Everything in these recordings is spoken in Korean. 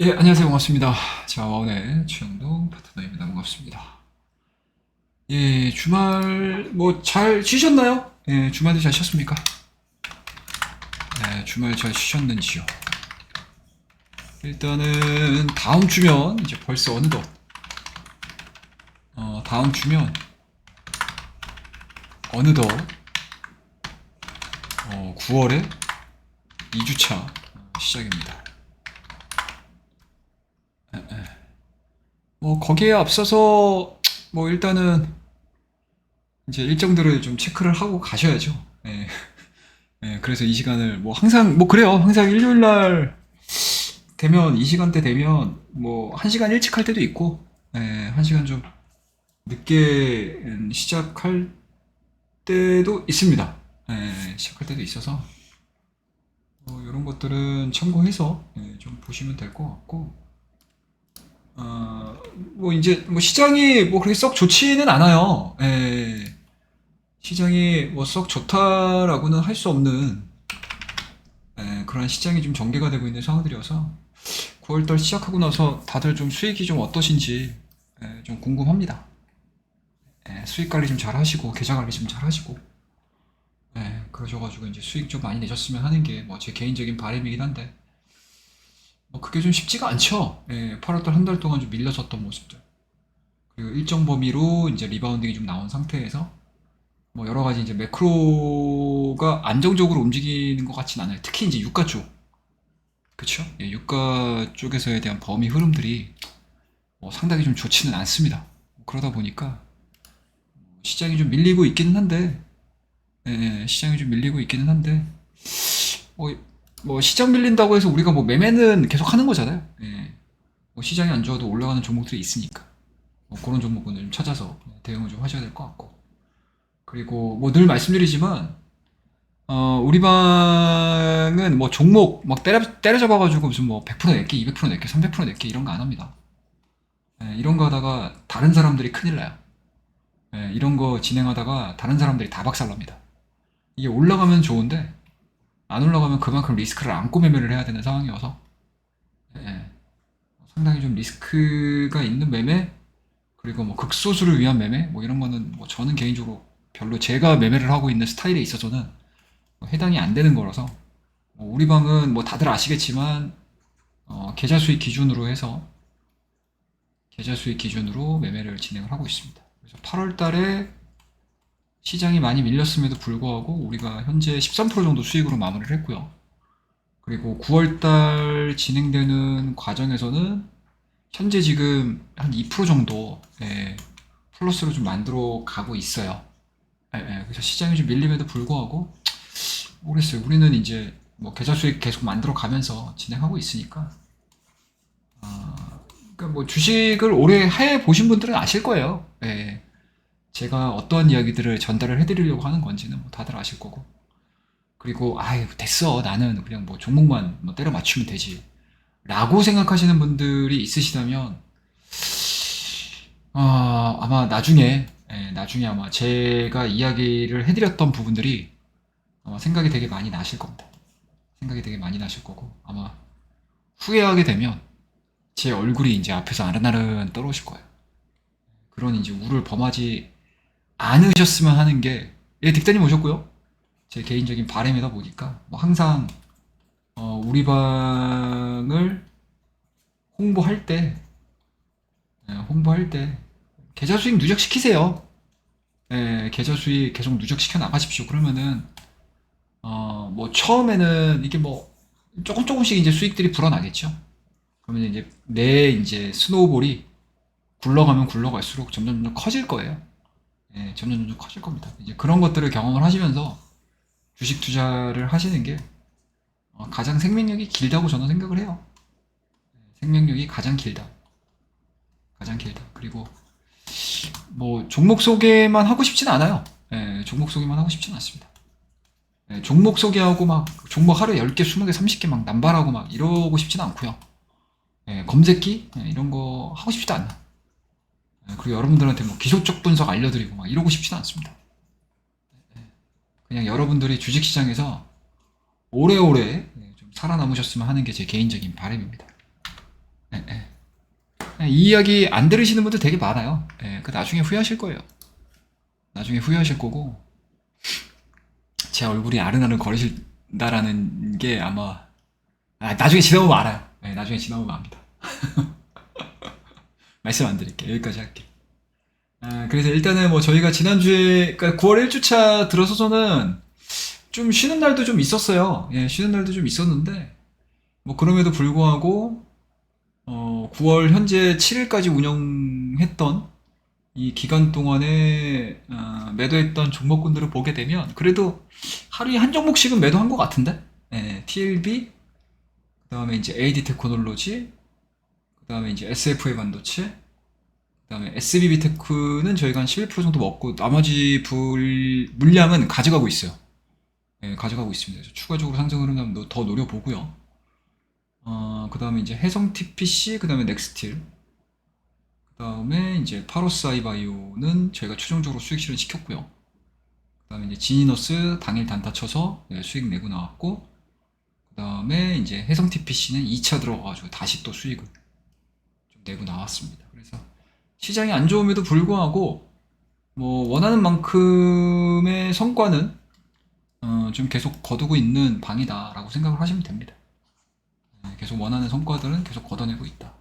예, 안녕하세요. 반갑습니다. 자, 와운의 최영동 파트너입니다. 반갑습니다. 예, 주말 뭐 잘 쉬셨나요? 예, 주말도 잘 쉬었습니까? 예, 주말 잘 쉬셨는지요? 일단은 다음 주면 이제 벌써 어느덧 다음 주면 어느덧 9월에 2주차 시작입니다. 뭐 거기에 앞서서 뭐 일단은 이제 일정들을 좀 체크를 하고 가셔야죠. 예. 예, 그래서 이 시간을 뭐 항상 뭐 그래요. 항상 일요일 날 되면 이 시간대 되면 뭐 한 시간 일찍 할 때도 있고, 예, 한 시간 좀 늦게 시작할 때도 있습니다. 예, 시작할 때도 있어서 뭐 이런 것들은 참고해서 좀 보시면 될 것 같고, 뭐 이제 뭐 시장이 뭐 그렇게 썩 좋지는 않아요. 예, 시장이 뭐 썩 좋다라고는 할 수 없는 그런 시장이 좀 전개가 되고 있는 상황들이어서 9월달 시작하고 나서 다들 좀 수익이 좀 어떠신지 좀 궁금합니다. 수익 관리 좀 잘 하시고 계좌 관리 좀 잘 하시고 그러셔가지고 이제 수익 좀 많이 내셨으면 하는 게 뭐 제 개인적인 바람이긴 한데 뭐 그게 좀 쉽지가 않죠. 8월달 한 달 동안 좀 밀려섰던 모습들 그리고 일정 범위로 이제 리바운딩이 좀 나온 상태에서 뭐 여러 가지 이제 매크로가 안정적으로 움직이는 것 같진 않아요. 특히 이제 유가 쪽, 그쵸? 예, 유가 쪽에서에 대한 범위 흐름들이 상당히 좀 좋지는 않습니다. 그러다 보니까 시장이 좀 밀리고 있기는 한데, 시장이 좀 밀리고 있기는 한데, 뭐, 뭐 시장 밀린다고 해서 우리가 뭐 매매는 계속 하는 거잖아요. 뭐 시장이 안 좋아도 올라가는 종목들이 있으니까 뭐 그런 종목은 좀 찾아서 대응을 좀 하셔야 될 것 같고. 그리고 뭐 늘 말씀드리지만 우리 방은 뭐 종목 막 때려잡아가지고 무슨 뭐 100% 낼게, 200% 낼게, 300% 낼게 이런 거 안 합니다. 이런 거 하다가 다른 사람들이 큰일 나요. 이런 거 진행하다가 다른 사람들이 다 박살납니다. 이게 올라가면 좋은데 안 올라가면 그만큼 리스크를 안고 매매를 해야 되는 상황이어서 예, 상당히 좀 리스크가 있는 매매 그리고 뭐 극소수를 위한 매매 뭐 이런 거는 뭐 저는 개인적으로 별로 제가 매매를 하고 있는 스타일에 있어서는 뭐 해당이 안 되는 거라서 뭐 우리 방은 뭐 다들 아시겠지만 계좌 수익 기준으로 해서 계좌 수익 기준으로 매매를 진행을 하고 있습니다. 그래서 8월 달에 시장이 많이 밀렸음에도 불구하고 우리가 현재 13% 정도 수익으로 마무리를 했고요. 그리고 9월 달 진행되는 과정에서는 현재 지금 한 2% 정도 플러스로 좀 만들어 가고 있어요. 그래서 시장이 좀 밀림에도 불구하고 모르겠어요. 우리는 이제 뭐 계좌 수익 계속 만들어 가면서 진행하고 있으니까 그러니까 뭐 주식을 오래 해 보신 분들은 아실 거예요. 제가 어떠한 이야기들을 전달을 해드리려고 하는 건지는 뭐 다들 아실 거고. 그리고 아유 됐어 나는 그냥 뭐 종목만 뭐 때려 맞추면 되지. 라고 생각하시는 분들이 있으시다면 아마 나중에 아마 제가 이야기를 해드렸던 부분들이 아마 생각이 되게 많이 나실 겁니다. 생각이 되게 많이 나실 거고 아마 후회하게 되면 제 얼굴이 이제 앞에서 아른아른 떨어오실 거예요. 그런 이제 우를 범하지 않으셨으면 하는 게, 예, 딕다님 오셨고요. 제 개인적인 바람이다 보니까, 뭐 항상, 우리 방을 홍보할 때, 홍보할 때, 계좌 수익 누적시키세요. 계좌 수익 계속 누적시켜 나가십시오. 그러면은, 뭐 처음에는 이게 뭐, 조금 조금씩 이제 수익들이 불어나겠죠. 그러면 이제 내 이제 스노우볼이 굴러가면 굴러갈수록 점점 커질 거예요. 점점 커질 겁니다. 이제 그런 것들을 경험을 하시면서 주식 투자를 하시는 게 가장 생명력이 길다고 저는 생각을 해요. 생명력이 가장 길다. 가장 길다. 그리고 뭐 종목 소개만 하고 싶진 않아요. 종목 소개만 하고 싶진 않습니다. 종목 소개하고 막 종목 하루에 10개, 20개, 30개 막 남발하고 막 이러고 싶진 않고요. 검색기 이런 거 하고 싶지도 않아. 그리고 여러분들한테 뭐 기술적 분석 알려드리고 막 이러고 싶지는 않습니다. 그냥 여러분들이 주식시장에서 오래오래 좀 살아남으셨으면 하는 게 제 개인적인 바람입니다. 예, 예. 이 이야기 안 들으시는 분들 되게 많아요. 예, 그 나중에 후회하실 거예요. 나중에 후회하실 거고, 제 얼굴이 아른아른 거리신다라는 게 아마, 나중에 지나보면 알아요. 예, 나중에 지나보면 압니다. 말씀 안 드릴게요. 여기까지 할게요. 그래서 일단은 뭐 저희가 지난주에, 그러니까 9월 1주차 들어서서는 좀 쉬는 날도 좀 있었어요. 예, 쉬는 날도 좀 있었는데, 뭐 그럼에도 불구하고, 9월 현재 7일까지 운영했던 이 기간 동안에 매도했던 종목군들을 보게 되면 그래도 하루에 한 종목씩은 매도한 것 같은데, 예, TLB, 그 다음에 이제 AD 테크놀로지, 그 다음에 이제 SFA 반도체, 그 다음에 SBB 테크는 저희가 한 11% 정도 먹고 나머지 물량은 가져가고 있어요. 예, 가져가고 있습니다. 그래서 추가적으로 상승 흐름 더 노려보고요. 그 다음에 이제 해성 TPC, 그 다음에 넥스틸, 그 다음에 이제 파로스아이바이오는 저희가 최종적으로 수익 실현 시켰고요. 그 다음에 이제 지니너스 당일 단타 쳐서 수익 내고 나왔고, 그 다음에 이제 해성 TPC는 2차 들어가가지고 다시 또 수익을 좀 내고 나왔습니다. 그래서 시장이 안 좋음에도 불구하고 뭐 원하는 만큼의 성과는 좀 계속 거두고 있는 방이다라고 생각을 하시면 됩니다. 계속 원하는 성과들은 계속 걷어내고 있다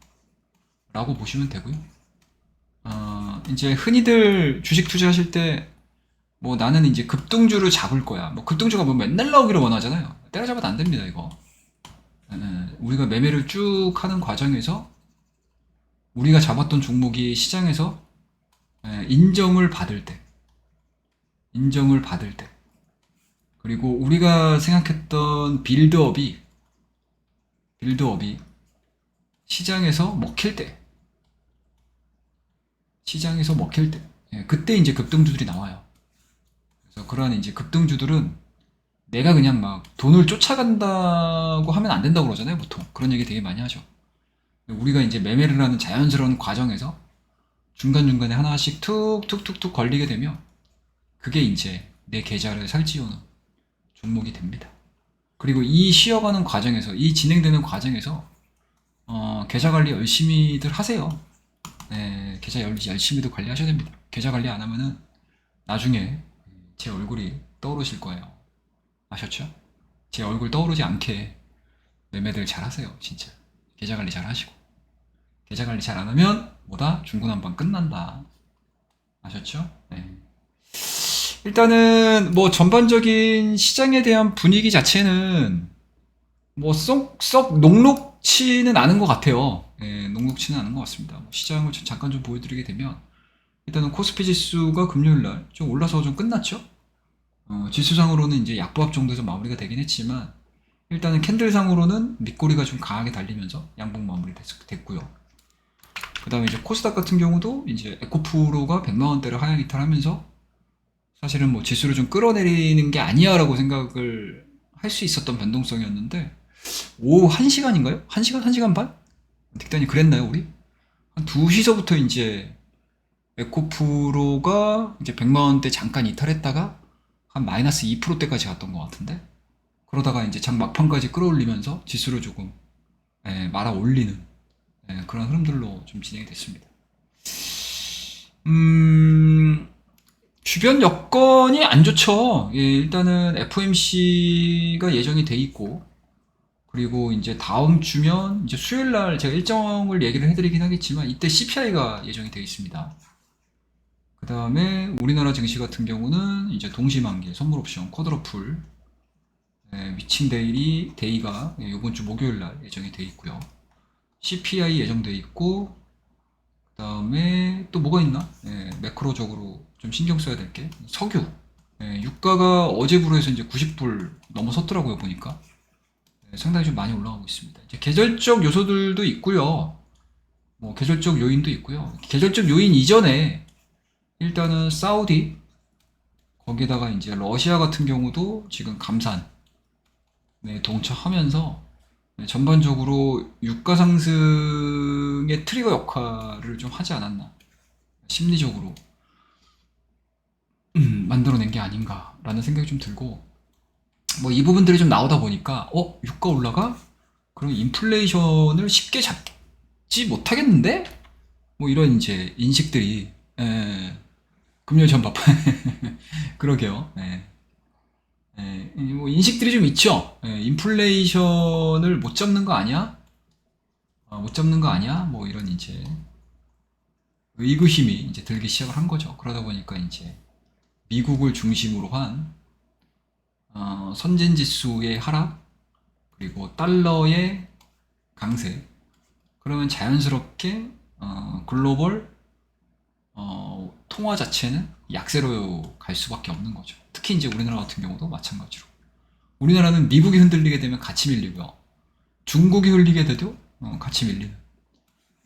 라고 보시면 되고요. 이제 흔히들 주식 투자하실 때 뭐 나는 이제 급등주를 잡을 거야, 뭐 급등주가 뭐 맨날 나오기를 원하잖아요. 때려잡아도 안 됩니다 이거. 우리가 매매를 쭉 하는 과정에서 우리가 잡았던 종목이 시장에서 인정을 받을 때, 그리고 우리가 생각했던 빌드업이 시장에서 먹힐 때, 그때 이제 급등주들이 나와요. 그래서 그러한 이제 급등주들은 내가 그냥 막 돈을 쫓아간다고 하면 안 된다고 그러잖아요, 보통. 그런 얘기 되게 많이 하죠. 우리가 이제 매매를 하는 자연스러운 과정에서 중간중간에 하나씩 툭툭툭툭 걸리게 되면 그게 이제 내 계좌를 살찌우는 종목이 됩니다. 그리고 이 쉬어가는 과정에서, 이 진행되는 과정에서 계좌 관리 열심히들 하세요. 네, 계좌 열심히도 관리하셔야 됩니다. 계좌 관리 안 하면은 나중에 제 얼굴이 떠오르실 거예요. 아셨죠? 제 얼굴 떠오르지 않게 매매들 잘 하세요, 진짜. 계좌 관리 잘 하시고. 계좌 관리 잘 안 하면 뭐다? 중구난방 끝난다. 아셨죠? 네. 일단은 뭐 전반적인 시장에 대한 분위기 자체는 뭐 썩 녹록치는 않은 것 같아요. 예, 녹록치는 않은 것 같습니다. 뭐 시장을 잠깐 좀 보여드리게 되면 일단은 코스피 지수가 금요일날 좀 올라서 좀 끝났죠. 지수상으로는 이제 약보합 정도에서 마무리가 되긴 했지만 일단은 캔들상으로는 밑꼬리가 좀 강하게 달리면서 양봉 마무리 됐고요. 그 다음에 이제 코스닥 같은 경우도 이제 에코프로가 100만원대를 하향 이탈하면서 사실은 뭐 지수를 좀 끌어내리는 게 아니야 라고 생각을 할 수 있었던 변동성이었는데 오후 1시간인가요? 1시간? 1시간 반? 딕단이 그랬나요 우리? 한 2시서부터 이제 에코프로가 이제 100만원대 잠깐 이탈했다가 한 마이너스 2%대까지 갔던 것 같은데 그러다가 이제 장 막판까지 끌어올리면서 지수를 조금 말아 올리는 그런 흐름들로 좀 진행이 됐습니다. 주변 여건이 안 좋죠. 예, 일단은 FOMC가 예정이 돼 있고, 그리고 이제 다음 주면 이제 수요일 날 제가 일정을 얘기를 해드리긴 하겠지만 이때 CPI가 예정이 돼 있습니다. 그 다음에 우리나라 증시 같은 경우는 이제 동시만기, 선물옵션, 쿼드러풀, 위칭 데이가 이번 주 목요일 날 예정이 돼 있고요. CPI 예정돼 있고, 그 다음에 또 뭐가 있나? 매크로적으로 좀 신경 써야 될 게 석유. 유가가 어제부로 해서 이제 90불 넘어섰더라고요 보니까. 상당히 좀 많이 올라가고 있습니다. 이제 계절적 요소들도 있고요. 뭐 계절적 요인도 있고요. 계절적 요인 이전에 일단은 사우디, 거기에다가 이제 러시아 같은 경우도 지금 감산 동차하면서 전반적으로 유가 상승의 트리거 역할을 좀 하지 않았나, 심리적으로 만들어낸 게 아닌가라는 생각이 좀 들고, 뭐 이 부분들이 좀 나오다 보니까 유가 올라가? 그럼 인플레이션을 쉽게 받지 못하겠는데? 뭐 이런 이제 인식들이, 예, 금요일 전밥. 그러게요. 예. 예, 뭐 인식들이 좀 있죠. 예, 인플레이션을 못 잡는 거 아니야? 못 잡는 거 아니야? 뭐 이런 이제 의구심이 이제 들기 시작을 한 거죠. 그러다 보니까 이제 미국을 중심으로 한 선진 지수의 하락, 그리고 달러의 강세. 그러면 자연스럽게 글로벌 통화 자체는 약세로 갈 수밖에 없는 거죠. 특히 이제 우리나라 같은 경우도 마찬가지로. 우리나라는 미국이 흔들리게 되면 같이 밀리고요. 중국이 흘리게 돼도 같이 밀리는.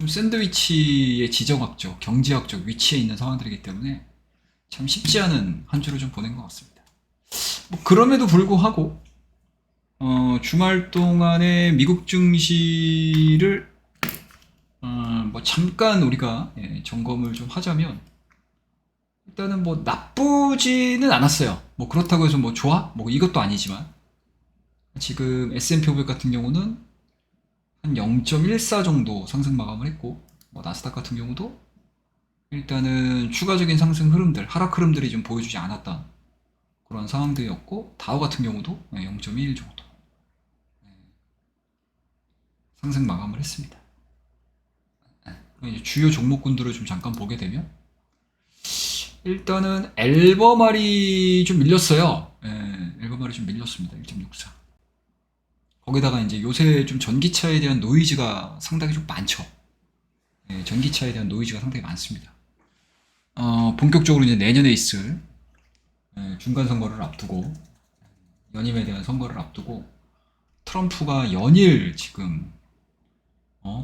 샌드위치의 지정학적, 경제학적 위치에 있는 상황들이기 때문에 참 쉽지 않은 한 주를 좀 보낸 것 같습니다. 뭐 그럼에도 불구하고 주말 동안에 미국 증시를 뭐 잠깐 우리가 점검을 좀 하자면 일단은 뭐 나쁘지는 않았어요. 뭐 그렇다고 해서 뭐 좋아? 뭐 이것도 아니지만 지금 S&P 500 같은 경우는 한 0.14 정도 상승 마감을 했고 뭐 나스닥 같은 경우도 일단은 추가적인 상승 흐름들, 하락 흐름들이 좀 보여주지 않았던 그런 상황들이었고 다우 같은 경우도 0.1 정도 상승 마감을 했습니다. 그럼 이제 주요 종목군들을 좀 잠깐 보게 되면 일단은 앨범알이 좀 밀렸어요. 앨범알이 좀 밀렸습니다. 1.64. 거기다가 이제 요새 좀 전기차에 대한 노이즈가 상당히 좀 많죠. 전기차에 대한 노이즈가 상당히 많습니다. 본격적으로 이제 내년에 있을 중간 선거를 앞두고 연임에 대한 선거를 앞두고 트럼프가 연일 지금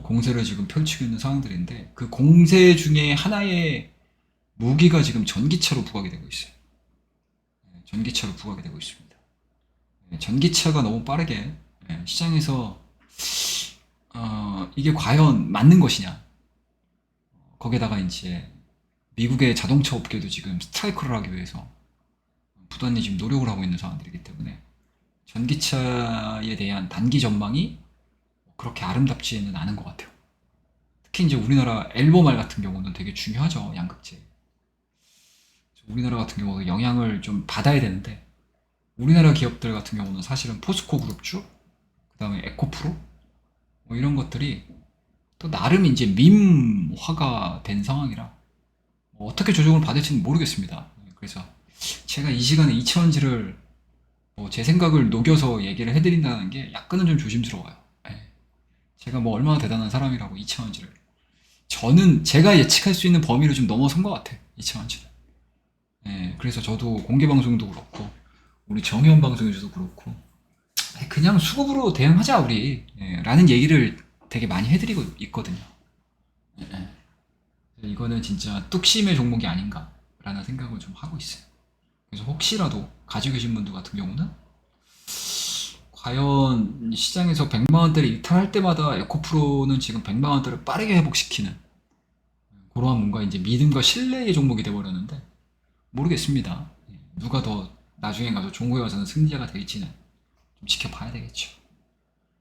공세를 지금 펼치고 있는 상황들인데 그 공세 중에 하나의 무기가 지금 전기차로 부각이 되고 있어요. 전기차로 부각이 되고 있습니다. 전기차가 너무 빠르게 시장에서 이게 과연 맞는 것이냐. 거기에다가 이제 미국의 자동차 업계도 지금 스트라이크를 하기 위해서 부단히 지금 노력을 하고 있는 상황들이기 때문에 전기차에 대한 단기 전망이 그렇게 아름답지는 않은 것 같아요. 특히 이제 우리나라 앨범알 같은 경우는 되게 중요하죠. 양극재. 우리나라 같은 경우도 영향을 좀 받아야 되는데 우리나라 기업들 같은 경우는 사실은 포스코 그룹주, 그 다음에 에코프로 뭐 이런 것들이 또 나름 이제 밈화가 된 상황이라 뭐 어떻게 조정을 받을지는 모르겠습니다. 그래서 제가 이 시간에 이차원지를 뭐제 생각을 녹여서 얘기를 해드린다는 게 약간은 좀 조심스러워요. 제가 뭐 얼마나 대단한 사람이라고 이차원지를 저는 제가 예측할 수 있는 범위를 좀 넘어선 것 같아. 이차원지는. 그래서 저도 공개 방송도 그렇고 우리 정의원 방송에서도 그렇고 그냥 수급으로 대응하자 우리 라는 얘기를 되게 많이 해드리고 있거든요. 이거는 진짜 뚝심의 종목이 아닌가 라는 생각을 좀 하고 있어요. 그래서 혹시라도 가지고 계신 분들 같은 경우는 과연 시장에서 100만원대를 이탈할 때마다 에코프로는 지금 100만원대를 빠르게 회복시키는 그러한 뭔가 이제 믿음과 신뢰의 종목이 돼버렸는데 모르겠습니다. 누가 더 나중에 가서 종고에 가서는 승리자가 될지는 좀 지켜봐야 되겠죠.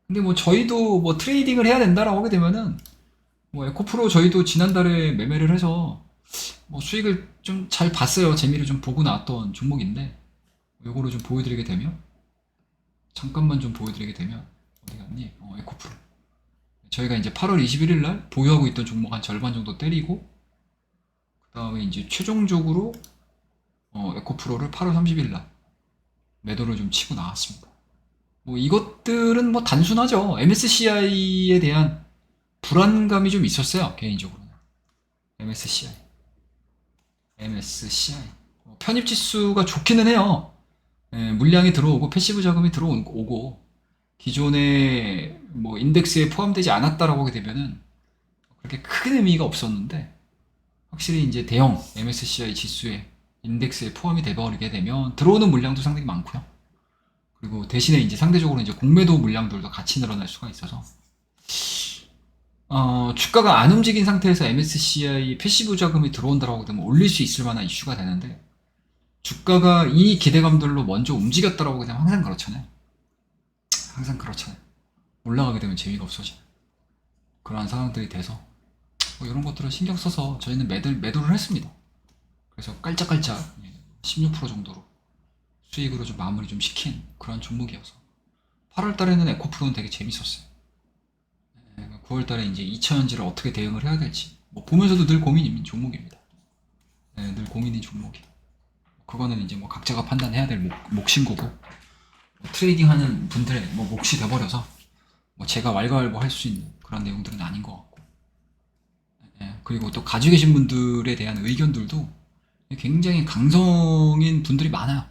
근데 뭐 저희도 뭐 트레이딩을 해야 된다라고 하게 되면은 뭐 에코프로 저희도 지난달에 매매를 해서 뭐 수익을 좀 잘 봤어요. 재미를 좀 보고 나왔던 종목인데 요거를 좀 보여드리게 되면 잠깐만 좀 보여드리게 되면 어디 갔니? 에코프로 저희가 이제 8월 21일 날 보유하고 있던 종목 한 절반 정도 때리고 그 다음에 이제 최종적으로 에코프로를 8월 30일 날 매도를 좀 치고 나왔습니다. 뭐 이것들은 뭐 단순하죠. MSCI에 대한 불안감이 좀 있었어요. 개인적으로는. MSCI. 편입 지수가 좋기는 해요. 물량이 들어오고 패시브 자금이 들어오고 기존에 뭐 인덱스에 포함되지 않았다라고 하게 되면은 그렇게 큰 의미가 없었는데 확실히 이제 대형 MSCI 지수에 인덱스에 포함이 돼버리게 되면 들어오는 물량도 상당히 많고요. 그리고 대신에 이제 상대적으로 이제 공매도 물량들도 같이 늘어날 수가 있어서 주가가 안 움직인 상태에서 MSCI 패시브 자금이 들어온다라고 되면 올릴 수 있을 만한 이슈가 되는데 주가가 이 기대감들로 먼저 움직였다라고 되면 항상 그렇잖아요. 항상 그렇잖아요. 올라가게 되면 재미가 없어지는. 그러한 상황들이 돼서 뭐 이런 것들을 신경 써서 저희는 매도를 했습니다. 그래서 깔짝깔짝 16% 정도로 수익으로 좀 마무리 좀 시킨 그런 종목이어서 8월 달에는 에코프로는 되게 재밌었어요. 9월 달에 이제 2차전지를 어떻게 대응을 해야 될지 뭐 보면서도 늘 고민인 종목입니다. 늘 고민인 종목이. 그거는 이제 뭐 각자가 판단해야 될 몫인 거고 뭐 트레이딩 하는 분들의 뭐 몫이 돼버려서 뭐 제가 왈가왈부 할 수 있는 그런 내용들은 아닌 것 같고 그리고 또 가지고 계신 분들에 대한 의견들도 굉장히 강성인 분들이 많아요.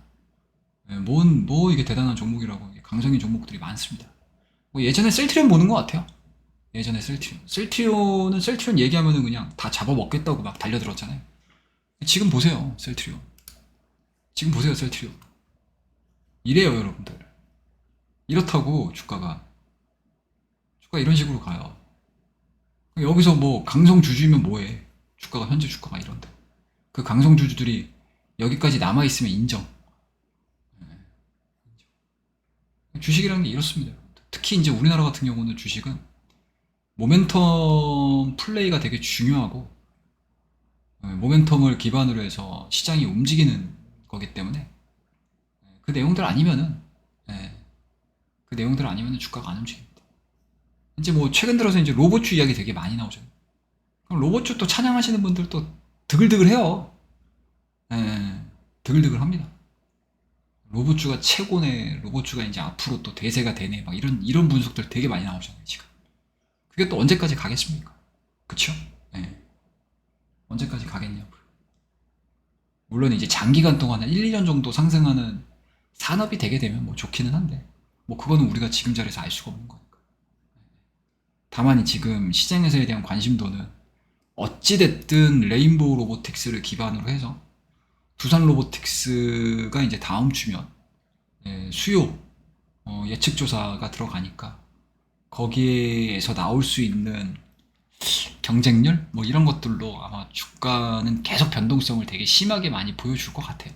뭐 이게 대단한 종목이라고 강성인 종목들이 많습니다. 뭐 예전에 셀트리온 보는 것 같아요. 예전에 셀트리온은 셀트리온 얘기하면은 그냥 다 잡아먹겠다고 막 달려들었잖아요. 지금 보세요, 셀트리온. 지금 보세요, 셀트리온. 이래요, 여러분들. 이렇다고 주가 이런 식으로 가요. 여기서 뭐 강성 주주면 뭐해? 주가가 현재 주가가 이런데 그 강성 주주들이 여기까지 남아 있으면 인정. 주식이라는 게 이렇습니다. 특히 이제 우리나라 같은 경우는 주식은 모멘텀 플레이가 되게 중요하고 모멘텀을 기반으로 해서 시장이 움직이는 거기 때문에 그 내용들 아니면은 그 내용들 아니면은 주가가 안 움직입니다. 이제 뭐 최근 들어서 이제 로봇주 이야기 되게 많이 나오잖아요. 그럼 로봇주 또 찬양하시는 분들 또 드글드글 해요. 드글드글 합니다. 로봇주가 최고네, 로봇주가 이제 앞으로 또 대세가 되네, 막 이런 분석들 되게 많이 나오잖아요, 지금. 그게 또 언제까지 가겠습니까? 그쵸? 언제까지 가겠냐고요. 물론 이제 장기간 동안 한 1, 2년 정도 상승하는 산업이 되게 되면 뭐 좋기는 한데, 뭐 그거는 우리가 지금 자리에서 알 수가 없는 거니까. 다만 지금 시장에서에 대한 관심도는 어찌됐든 레인보우 로보틱스를 기반으로 해서 두산 로보틱스가 이제 다음 주면 수요 예측 조사가 들어가니까 거기에서 나올 수 있는 경쟁률 뭐 이런 것들로 아마 주가는 계속 변동성을 되게 심하게 많이 보여줄 것 같아요.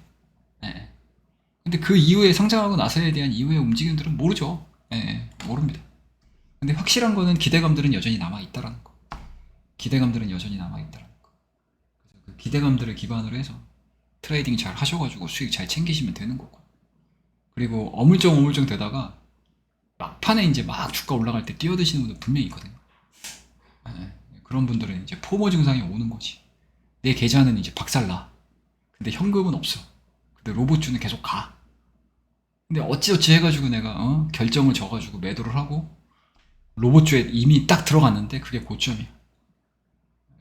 예. 근데 그 이후에 상장하고 나서에 대한 이후의 움직임들은 모르죠. 모릅니다. 근데 확실한 거는 기대감들은 여전히 남아 있다라는 거. 기대감들은 여전히 남아 있다라는 거. 그래서 그 기대감들을 기반으로 해서 트레이딩 잘 하셔가지고 수익 잘 챙기시면 되는 거고. 그리고 어물쩡 되다가 막판에 이제 막 주가 올라갈 때 뛰어드시는 분들 분명히 있거든요. 그런 분들은 이제 포모 증상이 오는 거지. 내 계좌는 이제 박살나. 근데 현금은 없어. 근데 로봇주는 계속 가. 근데 어찌어찌 해가지고 내가 결정을 져가지고 매도를 하고 로봇주에 이미 딱 들어갔는데 그게 고점이야.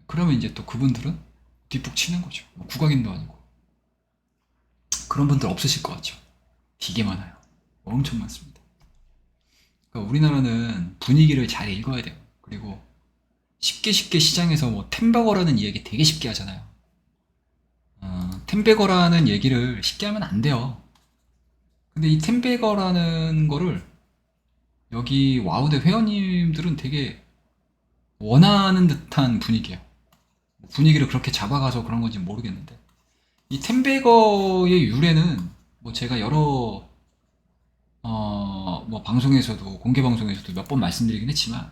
그러면 이제 또 그분들은 뒷북 치는 거죠. 뭐 국악인도 아니고. 그런 분들 없으실 것 같죠. 되게 많아요. 엄청 많습니다. 그러니까 우리나라는 분위기를 잘 읽어야 돼요. 그리고 쉽게 시장에서 뭐 템버거라는 이야기 되게 쉽게 하잖아요. 템베거라는 얘기를 쉽게 하면 안 돼요. 근데 이 템베거라는 거를 여기 와우대 회원님들은 되게 원하는 듯한 분위기예요. 분위기를 그렇게 잡아가서 그런 건지 모르겠는데 이 템베거의 유래는 뭐 제가 여러 뭐 방송에서도 공개 방송에서도 몇 번 말씀드리긴 했지만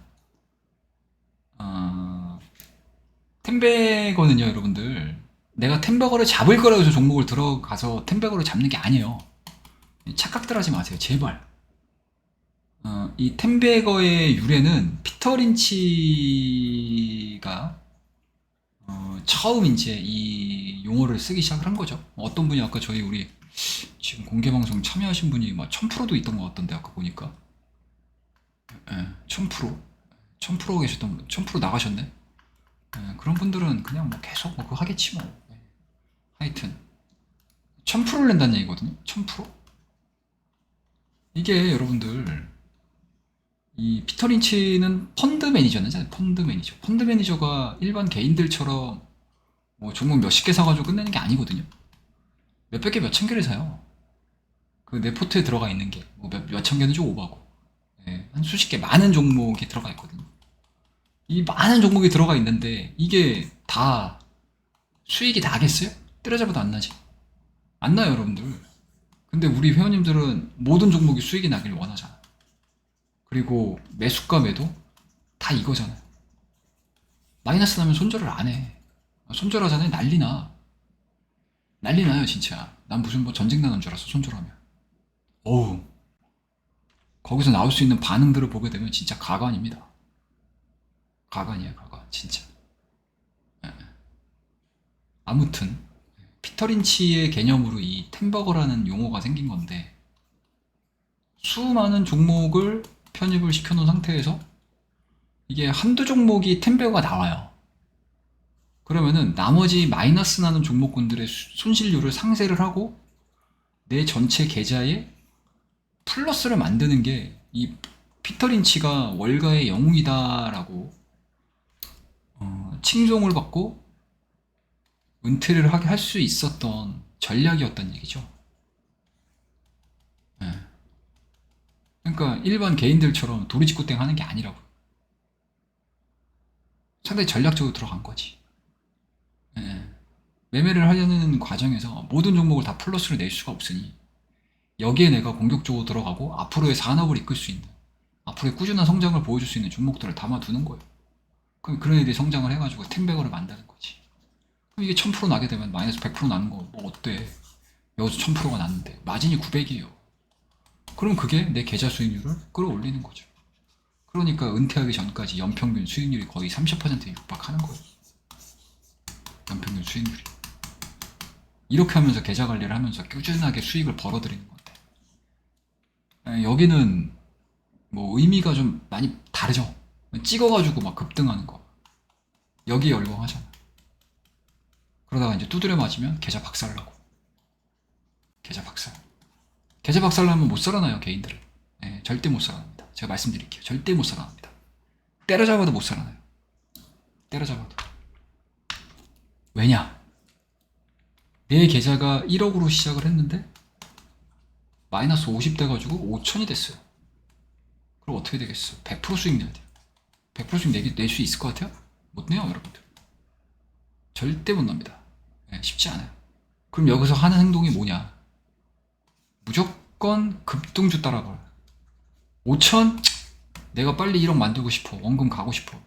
템베거는요 여러분들 내가 템버거를 잡을 거라고 해서 종목을 들어가서 템버거를 잡는 게 아니에요. 착각들 하지 마세요 제발. 이 템베거의 유래는 피터 린치가 처음 이제 이 용어를 쓰기 시작을 한 거죠. 어떤 분이 아까 우리 지금 공개 방송 참여하신 분이 막 1000%도 있던 것 같던데 아까 보니까 1000% 계셨던 분 1000% 나가셨네. 그런 분들은 그냥 뭐 계속 뭐 그거 하겠지 뭐. 하여튼 1000%를 낸다는 얘기거든요. 1000%. 이게 여러분들 이 피터 린치는 펀드 매니저잖아요. 펀드 매니저. 펀드 매니저가 일반 개인들처럼 뭐 종목 몇십 개 사가지고 끝내는 게 아니거든요. 몇백 개, 몇천 개를 사요. 그 내 포트에 들어가 있는 게 뭐 몇천 개는 좀 오바고 한 수십 개 많은 종목이 들어가 있거든요. 이 많은 종목이 들어가 있는데 이게 다 수익이 나겠어요? 때려잡아도 안 나지. 안 나요 여러분들. 근데 우리 회원님들은 모든 종목이 수익이 나길 원하잖아. 그리고 매수가 매도 다 이거잖아요. 마이너스 나면 손절을 안 해. 손절하잖아요. 난리 나. 난리 나요, 진짜. 난 무슨 뭐 전쟁 나는 줄 알았어, 손절하면. 어우, 거기서 나올 수 있는 반응들을 보게 되면 진짜 가관입니다. 가관이에요, 가관. 진짜. 예. 아무튼, 피터 린치의 개념으로 이 템버거라는 용어가 생긴 건데, 수많은 종목을 편입을 시켜놓은 상태에서 이게 한두 종목이 템버거가 나와요. 그러면은 나머지 마이너스 나는 종목군들의 손실률을 상쇄를 하고 내 전체 계좌에 플러스를 만드는 게 이 피터 린치가 월가의 영웅이다라고 칭송을 받고 은퇴를 하게 할 수 있었던 전략이었던 얘기죠. 예. 그러니까 일반 개인들처럼 도리지구땡 하는 게 아니라고. 상당히 전략적으로 들어간 거지. 예. 매매를 하려는 과정에서 모든 종목을 다 플러스를 낼 수가 없으니 여기에 내가 공격적으로 들어가고 앞으로의 산업을 이끌 수 있는, 앞으로의 꾸준한 성장을 보여줄 수 있는 종목들을 담아두는 거예요. 그럼 그런 애들이 성장을 해가지고 템백어를 만드는 거지. 그럼 이게 1000% 나게 되면 마이너스 100% 나는 거 뭐 어때? 여기서 1000%가 났는데 마진이 900이에요. 그럼 그게 내 계좌 수익률을 끌어올리는 거죠. 그러니까 은퇴하기 전까지 연평균 수익률이 거의 30%에 육박하는 거예요. 연평균 수익률이. 이렇게 하면서 계좌 관리를 하면서 꾸준하게 수익을 벌어들이는 건데, 여기는 뭐 의미가 좀 많이 다르죠. 찍어가지고 막 급등하는 거. 여기에 열광하잖아. 그러다가 이제 두드려 맞으면 계좌 박살나고. 계좌 박살. 계좌 박살나면 못 살아나요, 개인들은. 네, 절대 못 살아납니다. 제가 말씀드릴게요. 절대 못 살아납니다. 때려잡아도 못 살아나요. 때려잡아도. 왜냐? 내 계좌가 1억으로 시작을 했는데 마이너스 50 돼가지고 5천이 됐어요. 그럼 어떻게 되겠어? 100% 수익 내야 돼요. 100% 수익 낼 수 있을 것 같아요? 못 내요, 여러분들. 절대 못 납니다. 네, 쉽지 않아요. 그럼 여기서 하는 행동이 뭐냐? 무조건 급등주 따라가요. 5천? 내가 빨리 1억 만들고 싶어. 원금 가고 싶어.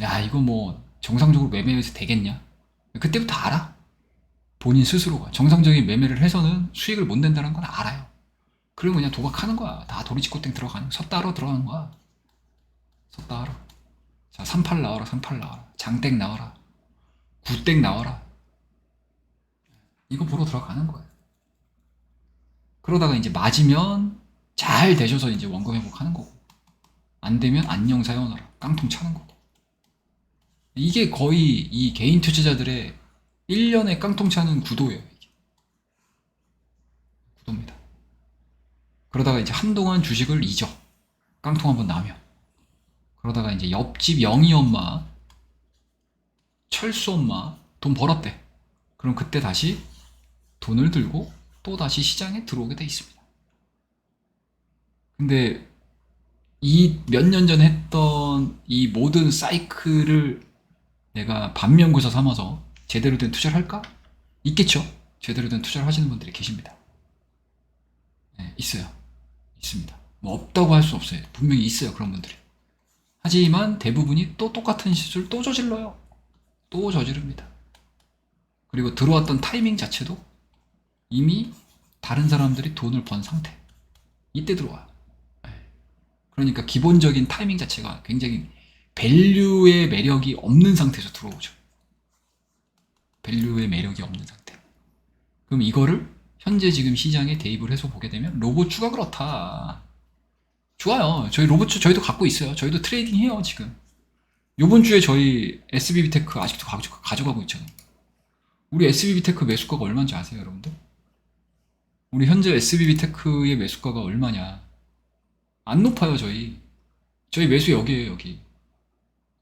야, 이거 뭐 정상적으로 매매해서 되겠냐? 그때부터 알아. 본인 스스로가 정상적인 매매를 해서는 수익을 못 낸다는 건 알아요. 그러면 그냥 도박하는 거야. 다 도리지코땡 들어가는, 섰다 하러 들어가는 거야. 섰다 하러. 자, 38 나와라, 38 나와라. 장땡 나와라. 구땡 나와라. 이거 보러 들어가는 거예요. 그러다가 이제 맞으면 잘 되셔서 이제 원금 회복하는 거고, 안 되면 안녕 사요나라 깡통 차는 거고. 이게 거의 이 개인 투자자들의 1년에 깡통 차는 구도예요. 이게. 구도입니다. 그러다가 이제 한동안 주식을 잊어. 깡통 한번 나면. 그러다가 이제 옆집 영희 엄마, 철수 엄마 돈 벌었대. 그럼 그때 다시 돈을 들고 또 다시 시장에 들어오게 돼 있습니다. 근데 이 몇 년 전에 했던 이 모든 사이클을 내가 반면교사 삼아서 제대로 된 투자를 할까? 있겠죠. 제대로 된 투자를 하시는 분들이 계십니다. 네, 있어요. 있습니다. 뭐 없다고 할 수 없어요. 분명히 있어요, 그런 분들이. 하지만 대부분이 또 똑같은 실수를 또 저질러요. 또 저지릅니다. 그리고 들어왔던 타이밍 자체도 이미 다른 사람들이 돈을 번 상태. 이때 들어와요. 네. 그러니까 기본적인 타이밍 자체가 굉장히 밸류의 매력이 없는 상태에서 들어오죠. 밸류의 매력이 없는 상태. 그럼 이거를 현재 지금 시장에 대입을 해서 보게 되면 로봇주가 그렇다. 좋아요. 저희 로봇주 저희도 갖고 있어요. 저희도 트레이딩 해요, 지금. 요번 주에 저희 SBB테크 아직도 가져가고 있잖아요. 우리 SBB테크 매수가가 얼마인지 아세요, 여러분들? 우리 현재 SBB테크의 매수가가 얼마냐? 안 높아요, 저희. 저희 매수 여기에요, 여기.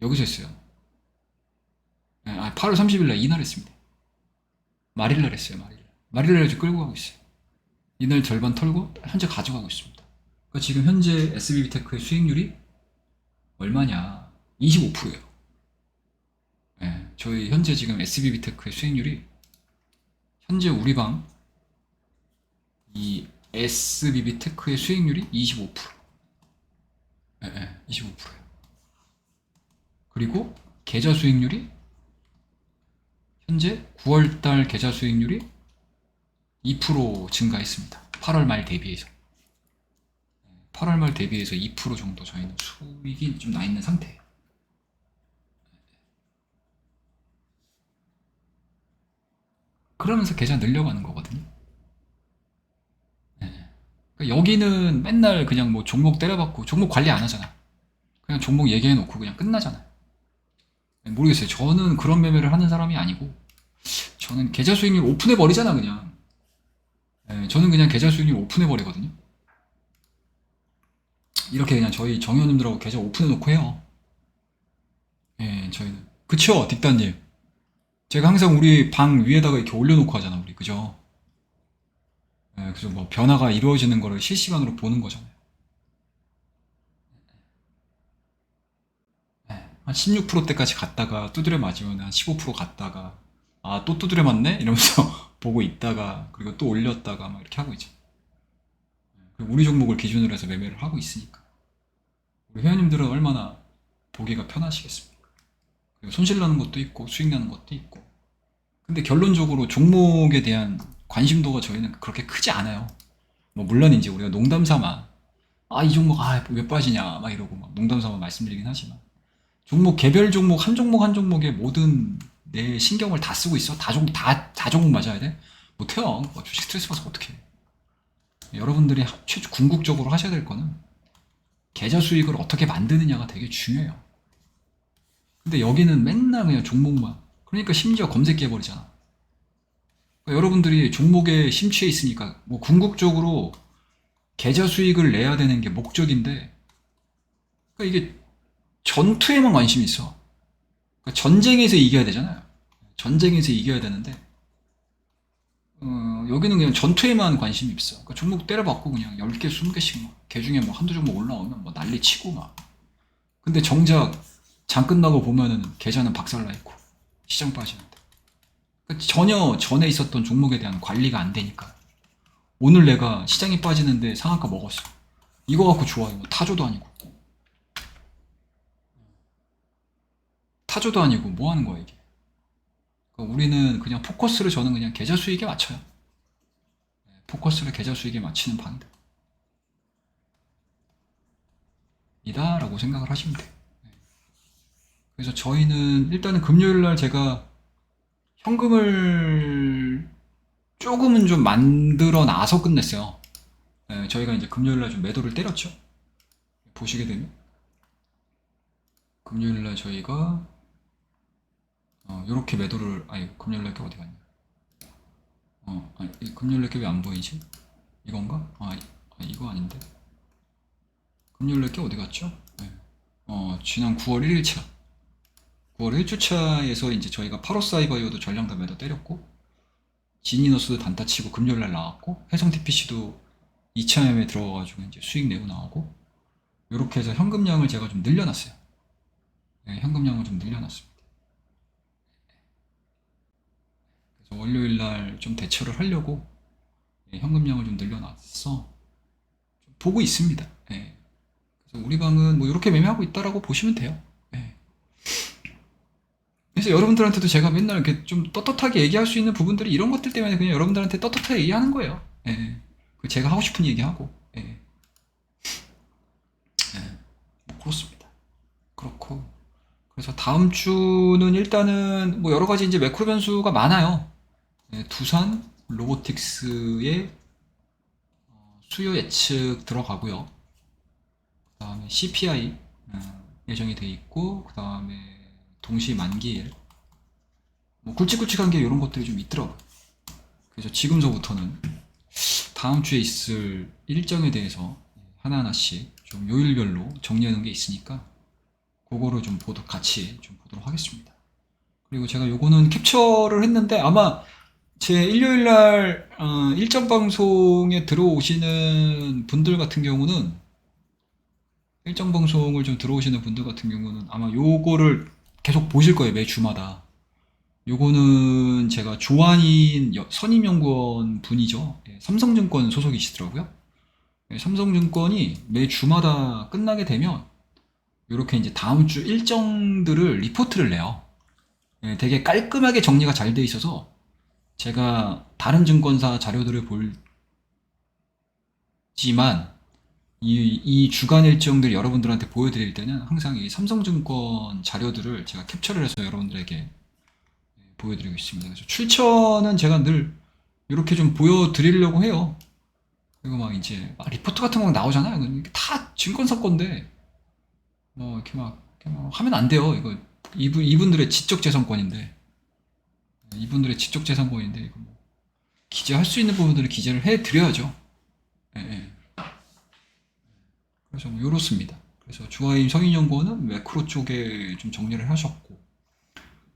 여기서 했어요. 8월 30일 날 이날 했습니다. 말일날 했어요, 말일날. 말일날 지금 끌고 가고 있어요. 이날 절반 털고 현재 가져가고 있습니다. 그러니까 지금 현재 SBB테크의 수익률이 얼마냐? 25%예요. 네, 저희 현재 지금 SBB테크의 수익률이 현재 우리 방 이 SBB테크의 수익률이 25%. 네, 25%예요. 그리고 계좌 수익률이 현재 9월달 계좌 수익률이 2% 증가했습니다. 8월 말 대비해서 8월 말 대비해서 2% 정도 저희는 수익이 좀 나 있는 상태예요. 그러면서 계좌 늘려가는 거거든요. 네. 그러니까 여기는 맨날 그냥 뭐 종목 때려받고 종목 관리 안 하잖아. 그냥 종목 얘기해놓고 그냥 끝나잖아. 모르겠어요. 저는 그런 매매를 하는 사람이 아니고 저는 계좌 수익률 오픈해 버리잖아 그냥. 저는 그냥 계좌 수익률 오픈해 버리거든요. 이렇게 그냥 저희 정현님들하고 계좌 오픈해 놓고 해요. 저희는 그쵸 딕단님. 제가 항상 우리 방 위에다가 이렇게 올려놓고 하잖아 우리 그죠? 그래서 뭐 변화가 이루어지는 거를 실시간으로 보는 거잖아요. 한 16%대까지 갔다가 두드려 맞으면 한 15% 갔다가 아 또 두드려 맞네 이러면서 보고 있다가 그리고 또 올렸다가 막 이렇게 하고 있죠. 그리고 우리 종목을 기준으로 해서 매매를 하고 있으니까 우리 회원님들은 얼마나 보기가 편하시겠습니까? 그리고 손실 나는 것도 있고 수익 나는 것도 있고 근데 결론적으로 종목에 대한 관심도가 저희는 그렇게 크지 않아요. 뭐 물론 이제 우리가 농담 삼아 아 이 종목 아 왜 빠지냐 막 이러고 막 농담 삼아 말씀드리긴 하지만 종목 개별 종목 한 종목 한 종목에 모든 내 신경을 다 쓰고 있어 다 종목 맞아야 돼? 못해요. 주식 스트레스 받아서 어떻게 해. 여러분들이 궁극적으로 하셔야 될 거는 계좌 수익을 어떻게 만드느냐가 되게 중요해요. 근데 여기는 맨날 그냥 종목만 그러니까 심지어 검색해 버리잖아. 그러니까 여러분들이 종목에 심취해 있으니까 뭐 궁극적으로 계좌 수익을 내야 되는 게 목적인데 그러니까 이게 전투에만 관심이 있어. 그러니까 전쟁에서 이겨야 되잖아요. 전쟁에서 이겨야 되는데 여기는 그냥 전투에만 관심이 있어. 그러니까 종목 때려박고 그냥 10개, 20개씩 막, 개 중에 뭐 한두 종목 올라오면 뭐 난리 치고 막. 근데 정작 장 끝나고 보면은 계좌는 박살나 있고 시장 빠지는데. 그러니까 전혀 전에 있었던 종목에 대한 관리가 안 되니까. 오늘 내가 시장이 빠지는데 상한가 먹었어. 이거 갖고 좋아요. 뭐 타조도 아니고. 타조도 아니고 뭐 하는 거야 이게. 그러니까 우리는 그냥 포커스를 저는 그냥 계좌 수익에 맞춰요. 포커스를 계좌 수익에 맞추는 방이다라고 생각을 하시면 돼요. 그래서 저희는 일단은 금요일 날 제가 현금을 조금은 좀 만들어 놔서 끝냈어요. 저희가 이제 금요일 날 좀 매도를 때렸죠. 보시게 되면 금요일 날 저희가 요렇게 매도를 아니 금요일 날 게 어디 갔냐? 아니, 금요일 날 게 왜 안 보이지? 이건가? 이거 아닌데. 금요일 날 게 어디 갔죠? 네. 지난 9월 1일차 9월 1주차에서 이제 저희가 파로사이버이오도 전량 다 매도 때렸고 지니너스도 단타 치고 금요일 날 나왔고 해성 TPC도 2차 매매 들어가가지고 이제 수익 내고 나오고 이렇게 해서 현금량을 제가 좀 늘려놨어요. 네, 현금량을 좀 늘려놨습니다. 그래서 월요일 날 좀 대처를 하려고 네, 현금량을 좀 늘려놨어. 좀 보고 있습니다. 네. 그래서 우리 방은 뭐 이렇게 매매하고 있다라고 보시면 돼요. 네. 그래서 여러분들한테도 제가 맨날 이렇게 좀 떳떳하게 얘기할 수 있는 부분들이 이런 것들 때문에 그냥 여러분들한테 떳떳하게 얘기하는 거예요. 예. 제가 하고 싶은 얘기하고. 예. 뭐 그렇습니다. 그렇고. 그래서 다음 주는 일단은 뭐 여러 가지 이제 매크로 변수가 많아요. 예, 두산 로보틱스의 수요 예측 들어가고요. 그 다음에 CPI 예정이 돼 있고, 그 다음에 동시 만기일 뭐 굵직굵직한 게 이런 것들이 좀 있더라고요. 그래서 지금서부터는 다음 주에 있을 일정에 대해서 하나하나씩 좀 요일별로 정리해 놓은 게 있으니까 그거를 좀 같이 좀 보도록 하겠습니다. 그리고 제가 요거는 캡처를 했는데 아마 제 일요일날 일정 방송에 들어오시는 분들 같은 경우는 일정 방송을 좀 들어오시는 분들 같은 경우는 아마 요거를 계속 보실 거예요. 매 주마다. 요거는 제가 조한인 선임연구원 분이죠. 삼성증권 소속이시더라고요. 삼성증권이 매 주마다 끝나게 되면 이렇게 이제 다음 주 일정들을 리포트를 내요. 예, 되게 깔끔하게 정리가 잘 돼 있어서 제가 다른 증권사 자료들을 보지만 이 주간 일정들 여러분들한테 보여드릴 때는 항상 이 삼성증권 자료들을 제가 캡처를 해서 여러분들에게 보여드리고 있습니다. 그래서 출처는 제가 늘 이렇게 좀 보여드리려고 해요. 그리고 막 이제 리포트 같은 거 나오잖아요. 이게 다 증권사 건데 뭐 이렇게 막 하면 안 돼요. 이거 이분들의 지적재산권인데 이분들의 지적재산권인데 이거 뭐 기재할 수 있는 부분들은 기재를 해드려야죠. 예, 예. 그래서 뭐 이렇습니다. 그래서 주하임 성인연구원은 매크로 쪽에 좀 정리를 하셨고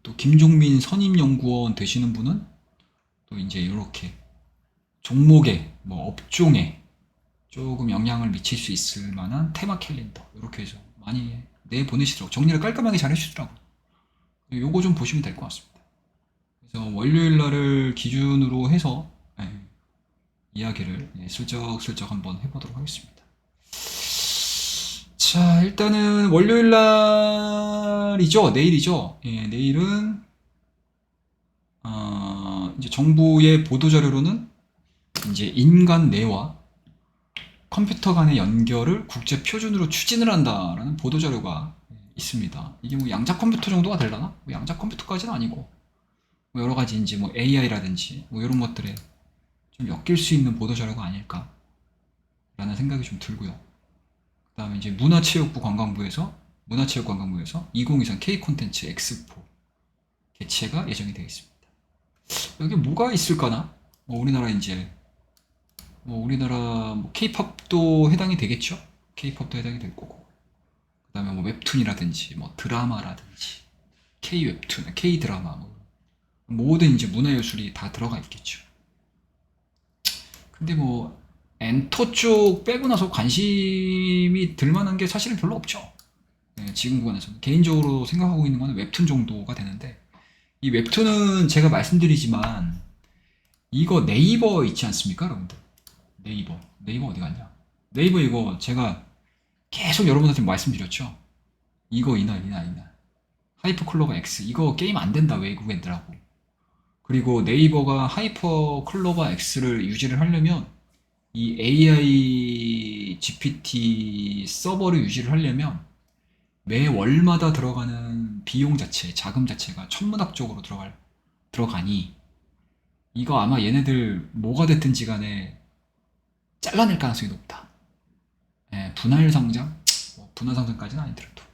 또 김종민 선임연구원 되시는 분은 또 이제 이렇게 종목에 뭐 업종에 조금 영향을 미칠 수 있을 만한 테마 캘린더 이렇게 해서 많이 내보내시더라고요. 정리를 깔끔하게 잘 해주시더라고요. 요거 좀 보시면 될 것 같습니다. 그래서 월요일 날을 기준으로 해서 이야기를 슬쩍슬쩍 한번 해보도록 하겠습니다. 자, 일단은 월요일 날이죠. 내일이죠. 예, 내일은 이제 정부의 보도 자료로는 이제 인간 뇌와 컴퓨터 간의 연결을 국제 표준으로 추진을 한다라는 보도 자료가 있습니다. 이게 뭐 양자 컴퓨터 정도가 되려나? 뭐 양자 컴퓨터까지는 아니고 뭐 여러 가지 이제 뭐 AI라든지 뭐 이런 것들에 좀 엮일 수 있는 보도 자료가 아닐까라는 생각이 좀 들고요. 그다음에 이제 문화체육관광부에서 2023 K 콘텐츠 엑스포 개최가 예정이 되어 있습니다. 여기 뭐가 있을까나? 뭐 우리나라 이제 뭐 우리나라 뭐 K-팝도 해당이 되겠죠? K-팝도 해당이 될 거고. 그다음에 뭐 웹툰이라든지 뭐 드라마라든지 K-웹툰, K-드라마 뭐 모든 이제 문화예술이 다 들어가 있겠죠. 근데 뭐 엔터 쪽 빼고 나서 관심이 들 만한 게 사실은 별로 없죠. 네, 지금 구간에서는 개인적으로 생각하고 있는 거는 웹툰 정도가 되는데 이 웹툰은 제가 말씀드리지만 이거 네이버 있지 않습니까, 여러분들? 네이버 어디 갔냐? 네이버 이거 제가 계속 여러분한테 말씀드렸죠. 이거 이날 하이퍼 클로버 X 이거 게임 안 된다 외국 애들하고. 그리고 네이버가 하이퍼 클로버 X를 유지를 하려면 이 AI GPT 서버를 유지를 하려면 매 월마다 들어가는 비용 자체, 자금 자체가 천문학적으로 들어가니 이거 아마 얘네들 뭐가 됐든지 간에 잘라낼 가능성이 높다. 예, 분할 상장? 뭐 분할 상장까지는 아니더라도.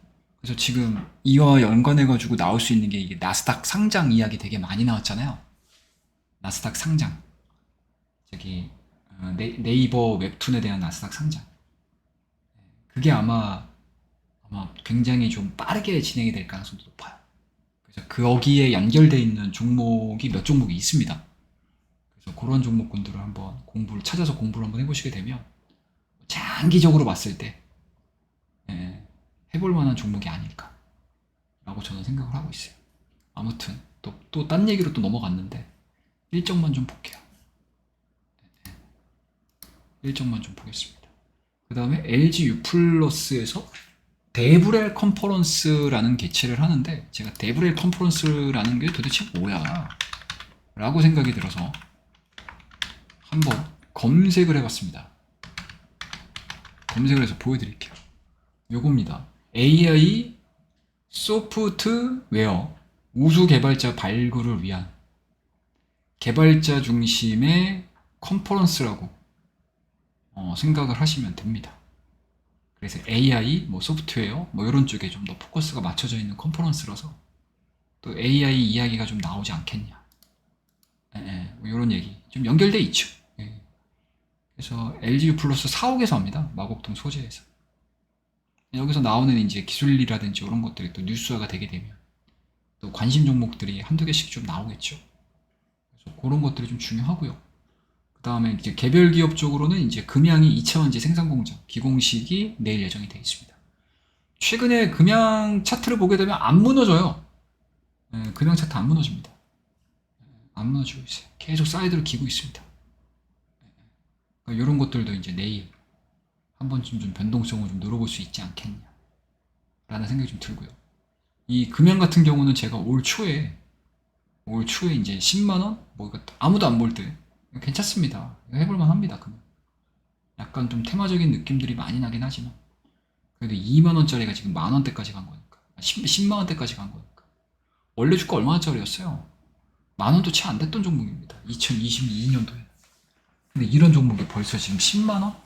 그래서 지금 이와 연관해가지고 나올 수 있는 게 이게 나스닥 상장 이야기 되게 많이 나왔잖아요. 나스닥 상장. 저기 네이버 웹툰에 대한 나스닥 상장. 그게 아마 굉장히 좀 빠르게 진행이 될 가능성도 높아요. 그래서 거기에 연결돼 있는 종목이 몇 종목이 있습니다. 그래서 그런 종목군들을 한번 찾아서 공부를 한번 해보시게 되면 장기적으로 봤을 때 해볼 만한 종목이 아닐까라고 저는 생각을 하고 있어요. 아무튼 또 딴 얘기로 또 넘어갔는데 일정만 좀 볼게요. 일정만 좀 보겠습니다. 그 다음에 LG U 플러스에서 데브렐 컨퍼런스라는 개최를 하는데 제가 데브렐 컨퍼런스라는 게 도대체 뭐야? 라고 생각이 들어서 한번 검색을 해봤습니다. 검색을 해서 보여드릴게요. 요겁니다. AI 소프트웨어 우수 개발자 발굴을 위한 개발자 중심의 컨퍼런스라고 생각을 하시면 됩니다. 그래서 AI, 뭐 소프트웨어, 뭐 이런 쪽에 좀 더 포커스가 맞춰져 있는 컨퍼런스라서 또 AI 이야기가 좀 나오지 않겠냐. 뭐 이런 얘기 좀 연결돼 있죠. 예. 그래서 LGU 플러스 사옥에서 합니다. 마곡동 소재에서. 여기서 나오는 이제 기술이라든지 이런 것들이 또 뉴스화가 되게 되면 또 관심 종목들이 한두 개씩 좀 나오겠죠. 그래서 그런 것들이 좀 중요하고요. 그 다음에 이제 개별 기업 쪽으로는 이제 금양이 2차원지 생산공장 기공식이 내일 예정이 되어 있습니다. 최근에 금양 차트를 보게 되면 안 무너져요. 금양 차트 안 무너집니다. 안 무너지고 있어요. 계속 사이드를 기고 있습니다. 그러니까 이런 것들도 이제 내일 한 번쯤 좀 변동성을 좀 노려볼 수 있지 않겠냐. 라는 생각이 좀 들고요. 이 금양 같은 경우는 제가 올 초에 이제 10만 원? 뭐 이거 아무도 안 볼 때 괜찮습니다. 이거 해볼만 합니다. 금양. 약간 좀 테마적인 느낌들이 많이 나긴 하지만 그래도 2만 원짜리가 지금 만 원대까지 간 거니까 10만 원대까지 간 거니까 원래 주가 얼마짜리였어요? 만 원도 채 안 됐던 종목입니다. 2022년도에. 근데 이런 종목이 벌써 지금 10만 원?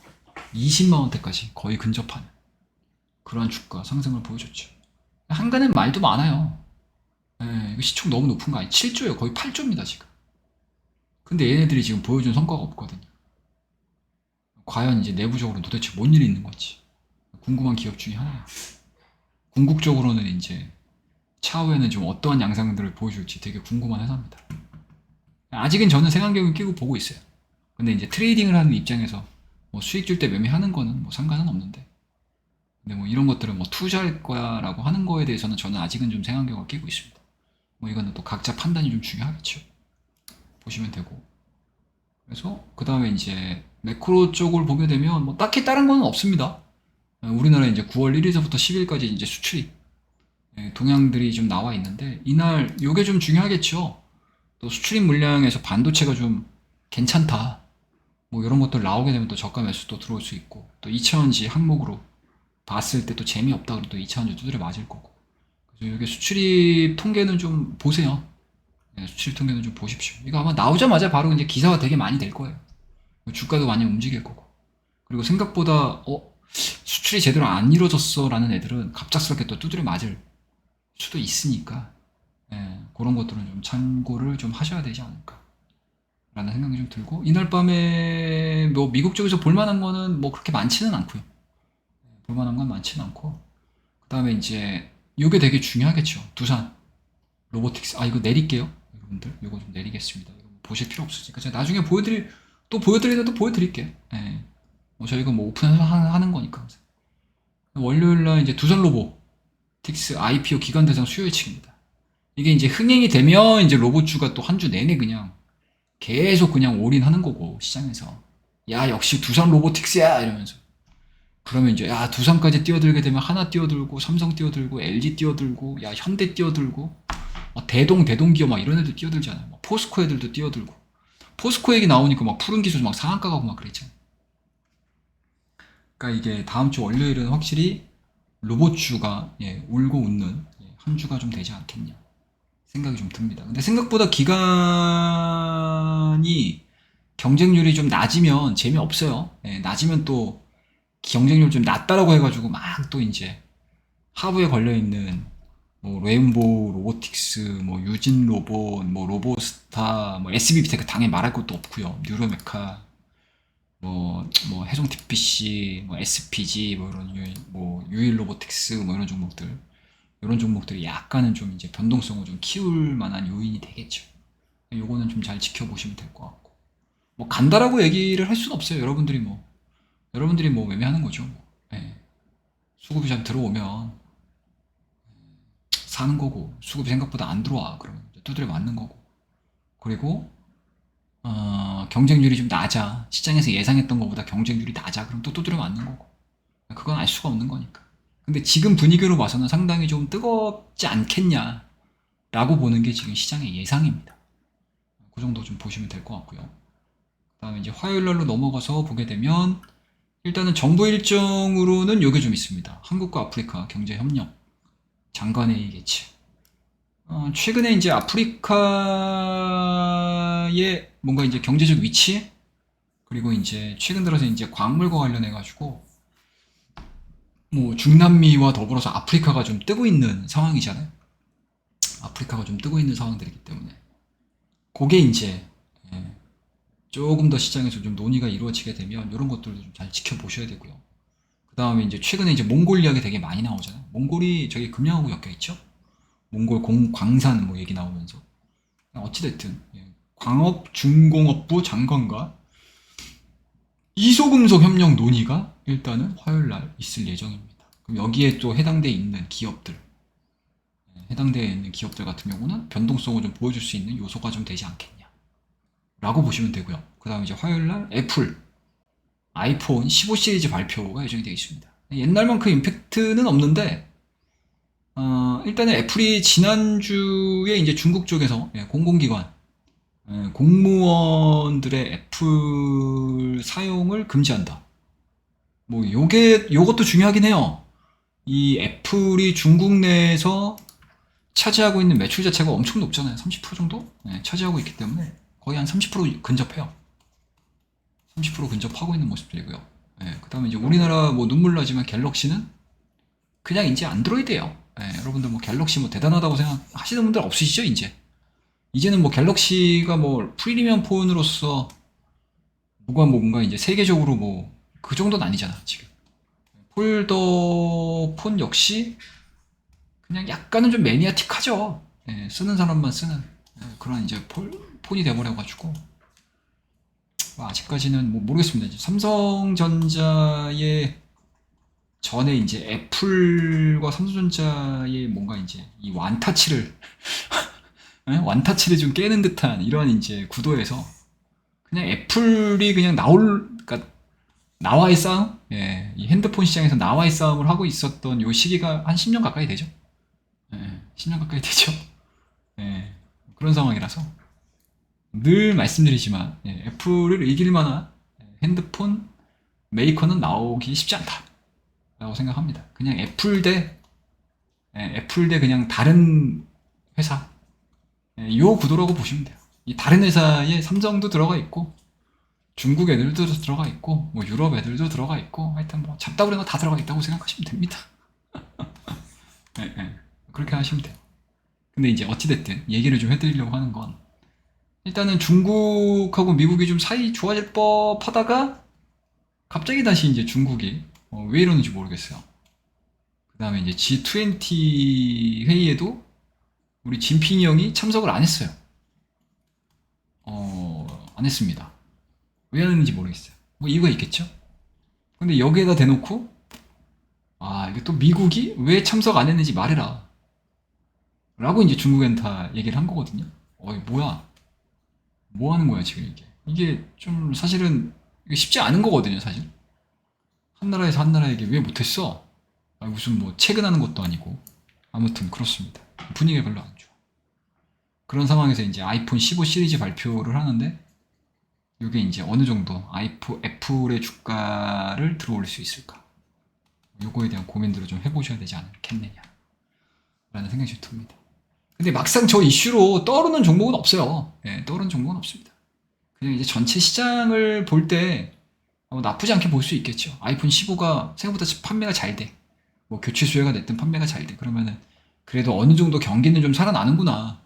20만 원대까지 거의 근접하는 그러한 주가 상승을 보여줬죠. 한간은 말도 많아요. 예, 이거 시총 너무 높은 거 아니? 7조예요. 거의 8조입니다, 지금. 근데 얘네들이 지금 보여준 성과가 없거든요. 과연 이제 내부적으로 도대체 뭔 일이 있는 건지 궁금한 기업 중에 하나예요. 궁극적으로는 이제 차후에는 좀 어떠한 양상들을 보여줄지 되게 궁금한 회사입니다. 아직은 저는 색안경을 끼고 보고 있어요. 근데 이제 트레이딩을 하는 입장에서 뭐 수익 줄 때 매매하는 거는 뭐 상관은 없는데 근데 뭐 이런 것들은 뭐 투자할 거야라고 하는 거에 대해서는 저는 아직은 좀 색안경을 끼고 있습니다. 뭐 이거는 또 각자 판단이 좀 중요하겠죠. 보시면 되고. 그래서 그 다음에 이제 매크로 쪽을 보게 되면 뭐 딱히 다른 거는 없습니다. 우리나라 이제 9월 1일서부터 10일까지 이제 수출입 동향들이 좀 나와 있는데 이날 요게 좀 중요하겠죠. 또 수출입 물량에서 반도체가 좀 괜찮다. 뭐 이런 것들 나오게 되면 또 저가 매수도 들어올 수 있고 또 2차원지 항목으로 봤을 때 또 재미없다 그러면 또 2차원지 두드려 맞을 거고. 그래서 이게 수출입 통계는 좀 보세요. 네, 수출 통계는 좀 보십시오. 이거 아마 나오자마자 바로 이제 기사가 되게 많이 될 거예요. 주가도 많이 움직일 거고. 그리고 생각보다 수출이 제대로 안 이루어졌어라는 애들은 갑작스럽게 또 두드려 맞을 수도 있으니까 그런 것들은 좀 참고를 좀 하셔야 되지 않을까 라는 생각이 좀 들고 이날 밤에 뭐 미국 쪽에서 볼만한 거는 뭐 그렇게 많지는 않고요. 볼만한 건 많지는 않고 그 다음에 이제 이게 되게 중요하겠죠. 두산 로보틱스 이거 내릴게요 여러분들. 이거 좀 내리겠습니다. 이거 보실 필요 없으니까 제가 나중에 보여드리다 또 보여드릴게요. 뭐 저희가 뭐 오픈해서 하는 거니까. 월요일날 이제 두산 로보틱스 IPO 기관 대상 수요 예측입니다. 이게 이제 흥행이 되면 이제 로봇주가 또 한 주 내내 그냥 계속 그냥 올인하는 거고 시장에서 야 역시 두산 로보틱스야 이러면서 그러면 이제 야 두산까지 뛰어들게 되면 하나 뛰어들고 삼성 뛰어들고 LG 뛰어들고 야 현대 뛰어들고 대동기업 막 이런 애들 뛰어들잖아요. 막 포스코 애들도 뛰어들고 포스코 얘기 나오니까 막 푸른 기술 막 상한가 가고 막 그랬잖아요. 그러니까 이게 다음 주 월요일은 확실히 로봇주가 울고 웃는 한 주가 좀 되지 않겠냐 생각이 좀 듭니다. 근데 생각보다 기간이 경쟁률이 좀 낮으면 재미없어요. 낮으면 또 경쟁률 좀 낮다라고 해가지고 막 또 이제 하부에 걸려있는 뭐 레인보우 로보틱스, 뭐 유진 로봇, 뭐 로보스타, 뭐 SB비텍 당연히 말할 것도 없고요. 뉴로메카, 뭐 해종 TPC, 뭐 SPG, 뭐 이런 뭐 유일 로보틱스, 뭐 이런 종목들이 약간은 좀 이제 변동성을 좀 키울 만한 요인이 되겠죠. 요거는 좀 잘 지켜보시면 될 것 같고. 뭐 간다라고 얘기를 할 수는 없어요. 여러분들이 뭐 매매하는 거죠. 뭐. 수급이 잘 들어오면 사는 거고 수급이 생각보다 안 들어와 그러면 두드려 맞는 거고 그리고 경쟁률이 좀 낮아 시장에서 예상했던 것보다 경쟁률이 낮아 그럼 또 두드려 맞는 거고 그건 알 수가 없는 거니까. 근데 지금 분위기로 봐서는 상당히 좀 뜨겁지 않겠냐 라고 보는 게 지금 시장의 예상입니다. 그 정도 좀 보시면 될 것 같고요. 그 다음에 이제 화요일날로 넘어가서 보게 되면 일단은 정부 일정으로는 요게 좀 있습니다. 한국과 아프리카 경제협력 장관회의 개최. 최근에 이제 아프리카의 뭔가 이제 경제적 위치 그리고 이제 최근 들어서 이제 광물과 관련해 가지고 뭐 중남미와 더불어서 아프리카가 좀 뜨고 있는 상황이잖아요. 아프리카가 좀 뜨고 있는 상황들이기 때문에 그게 이제 조금 더 시장에서 좀 논의가 이루어지게 되면 이런 것들도 좀 잘 지켜보셔야 되고요. 그 다음에 이제 최근에 이제 몽골 이야기 되게 많이 나오잖아요. 몽골이 저기 금양하고 엮여 있죠. 몽골 광산 뭐 얘기 나오면서 어찌됐든 광업중공업부 장관과 이소금속 협력 논의가 일단은 화요일 날 있을 예정입니다. 그럼 여기에 또 해당되어 있는 기업들 같은 경우는 변동성을 좀 보여줄 수 있는 요소가 좀 되지 않겠냐 라고 보시면 되고요. 그 다음에 이제 화요일 날 애플 아이폰 15 시리즈 발표가 예정이 되어 있습니다. 옛날만큼 임팩트는 없는데 일단은 애플이 지난주에 이제 중국 쪽에서 공공기관, 공무원들의 애플 사용을 금지한다. 뭐 요것도 중요하긴 해요. 이 애플이 중국 내에서 차지하고 있는 매출 자체가 엄청 높잖아요. 30% 정도? 차지하고 있기 때문에 거의 한 30% 근접해요. 30% 근접하고 있는 모습들이고요. 그 다음에 이제 우리나라 뭐 눈물 나지만 갤럭시는 그냥 이제 안드로이드예요. 여러분들 뭐 갤럭시 뭐 대단하다고 생각하시는 분들 없으시죠, 이제? 이제는 뭐 갤럭시가 뭐 프리미엄 폰으로서 뭔가 이제 세계적으로 뭐 그 정도는 아니잖아, 지금. 폴더 폰 역시 그냥 약간은 좀 매니아틱하죠. 쓰는 사람만 쓰는 그런 이제 폰이 돼버려가지고 뭐 아직까지는 뭐 모르겠습니다. 이제 삼성전자의 전에 이제 애플과 삼성전자의 뭔가 이제 이 완타치를 좀 깨는 듯한 이런 이제 구도에서 그냥 애플이 그냥 그러니까 나와의 싸움, 이 핸드폰 시장에서 나와의 싸움을 하고 있었던 요 시기가 한 10년 가까이 되죠. 10년 가까이 되죠. 예, 그런 상황이라서 늘 말씀드리지만 애플을 이길 만한 핸드폰 메이커는 나오기 쉽지 않다라고 생각합니다. 그냥 애플 대 그냥 다른 회사 요 구도라고 보시면 돼요. 이 다른 회사에 삼성도 들어가 있고 중국 애들도 들어가 있고 뭐 유럽 애들도 들어가 있고 하여튼 뭐 잡다구리가 다 들어가 있다고 생각하시면 됩니다. 그렇게 하시면 돼요. 근데 이제 어찌됐든 얘기를 좀 해드리려고 하는 건 일단은 중국하고 미국이 좀 사이 좋아질 법 하다가 갑자기 다시 이제 중국이 왜 이러는지 모르겠어요. 그 다음에 이제 G20 회의에도 우리 진핑이 형이 참석을 안 했어요. 안 했습니다. 왜 하는지 모르겠어요. 뭐 이유가 있겠죠? 근데 여기에다 대놓고 이게 또 미국이 왜 참석 안 했는지 말해라. 라고 이제 중국엔 다 얘기를 한 거거든요. 뭐야? 뭐 하는 거야, 지금 이게? 이게 좀 사실은 이게 쉽지 않은 거거든요, 사실. 한 나라에서 한 나라에게 왜 못했어? 무슨 뭐 체근하는 것도 아니고. 아무튼 그렇습니다. 분위기가 별로 안 좋아. 그런 상황에서 이제 아이폰 15 시리즈 발표를 하는데 이게 이제 어느 정도 애플의 주가를 들어올릴 수 있을까? 요거에 대한 고민들을 좀 해보셔야 되지 않겠느냐 라는 생각이 좀 듭니다. 근데 막상 저 이슈로 떠오르는 종목은 없어요. 떠오르는 종목은 없습니다. 그냥 이제 전체 시장을 볼 때 나쁘지 않게 볼 수 있겠죠. 아이폰 15가 생각보다 판매가 잘 돼. 뭐 교체 수요가 됐든 판매가 잘 돼. 그러면은 그래도 어느 정도 경기는 좀 살아나는구나.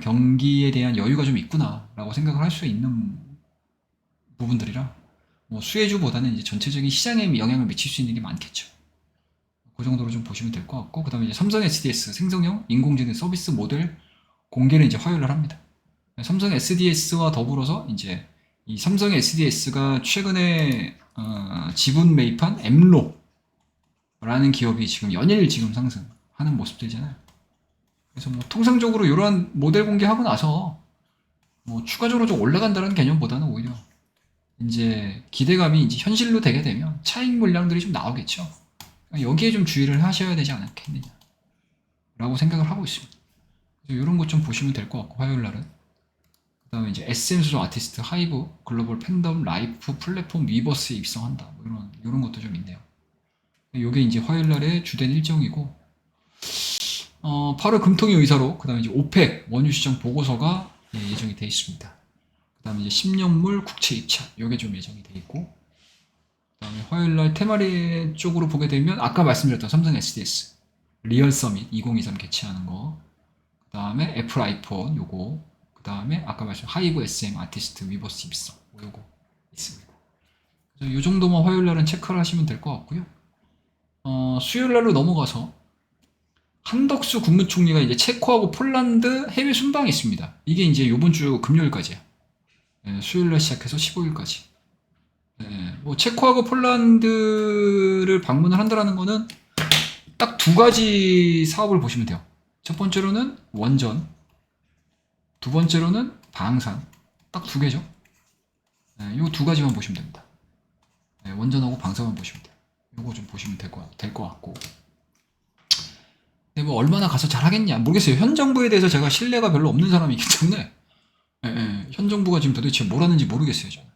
경기에 대한 여유가 좀 있구나. 라고 생각을 할 수 있는 부분들이라 뭐 수혜주보다는 이제 전체적인 시장에 영향을 미칠 수 있는 게 많겠죠. 그 정도로 좀 보시면 될 것 같고, 그 다음에 이제 삼성 SDS 생성형 인공지능 서비스 모델 공개를 이제 화요일 날 합니다. 삼성 SDS와 더불어서 이제 이 삼성 SDS가 최근에 지분 매입한 엠로라는 기업이 지금 연일 지금 상승하는 모습들이잖아요. 그래서 뭐 통상적으로 이러한 모델 공개하고 나서 뭐 추가적으로 좀 올라간다는 개념보다는 오히려 이제 기대감이 이제 현실로 되게 되면 차익 물량들이 좀 나오겠죠. 여기에 좀 주의를 하셔야 되지 않겠느냐 라고 생각을 하고 있습니다. 그래서 이런 것 좀 보시면 될 것 같고, 화요일 날은 그 다음에 이제 SM 수조 아티스트 하이브 글로벌 팬덤 라이프 플랫폼 위버스에 입성한다 뭐 이런 것도 좀 있네요. 이게 이제 화요일 날의 주된 일정이고 8월 금통위 의사로 그 다음에 이제 오펙 원유 시장 보고서가 예정이 되어 있습니다. 그 다음에 이제 10년물 국채 입찰 이게 좀 예정이 되어 있고, 그다음에 화요일날 테마리 쪽으로 보게 되면 아까 말씀드렸던 삼성 SDS 리얼 서밋 2023 개최하는 거, 그다음에 애플 아이폰 요거, 그다음에 아까 말씀 하이브 SM 아티스트 위버스 입성 요거 있습니다. 그래서 요 정도만 화요일날은 체크를 하시면 될 것 같고요. 수요일날로 넘어가서 한덕수 국무총리가 이제 체코하고 폴란드 해외 순방이 있습니다. 이게 이제 요번 주 금요일까지야. 수요일날 시작해서 15일까지. 뭐 체코하고 폴란드를 방문을 한다라는 거는 딱 두 가지 사업을 보시면 돼요. 첫 번째로는 원전, 두 번째로는 방산. 딱 두 개죠. 요 두 가지만 보시면 됩니다. 원전하고 방산만 보시면 돼요. 요거 좀 보시면 될 것 같고. 근데 뭐 얼마나 가서 잘하겠냐 모르겠어요. 현 정부에 대해서 제가 신뢰가 별로 없는 사람이기 때문에 현 정부가 지금 도대체 뭘 하는지 모르겠어요. 저는.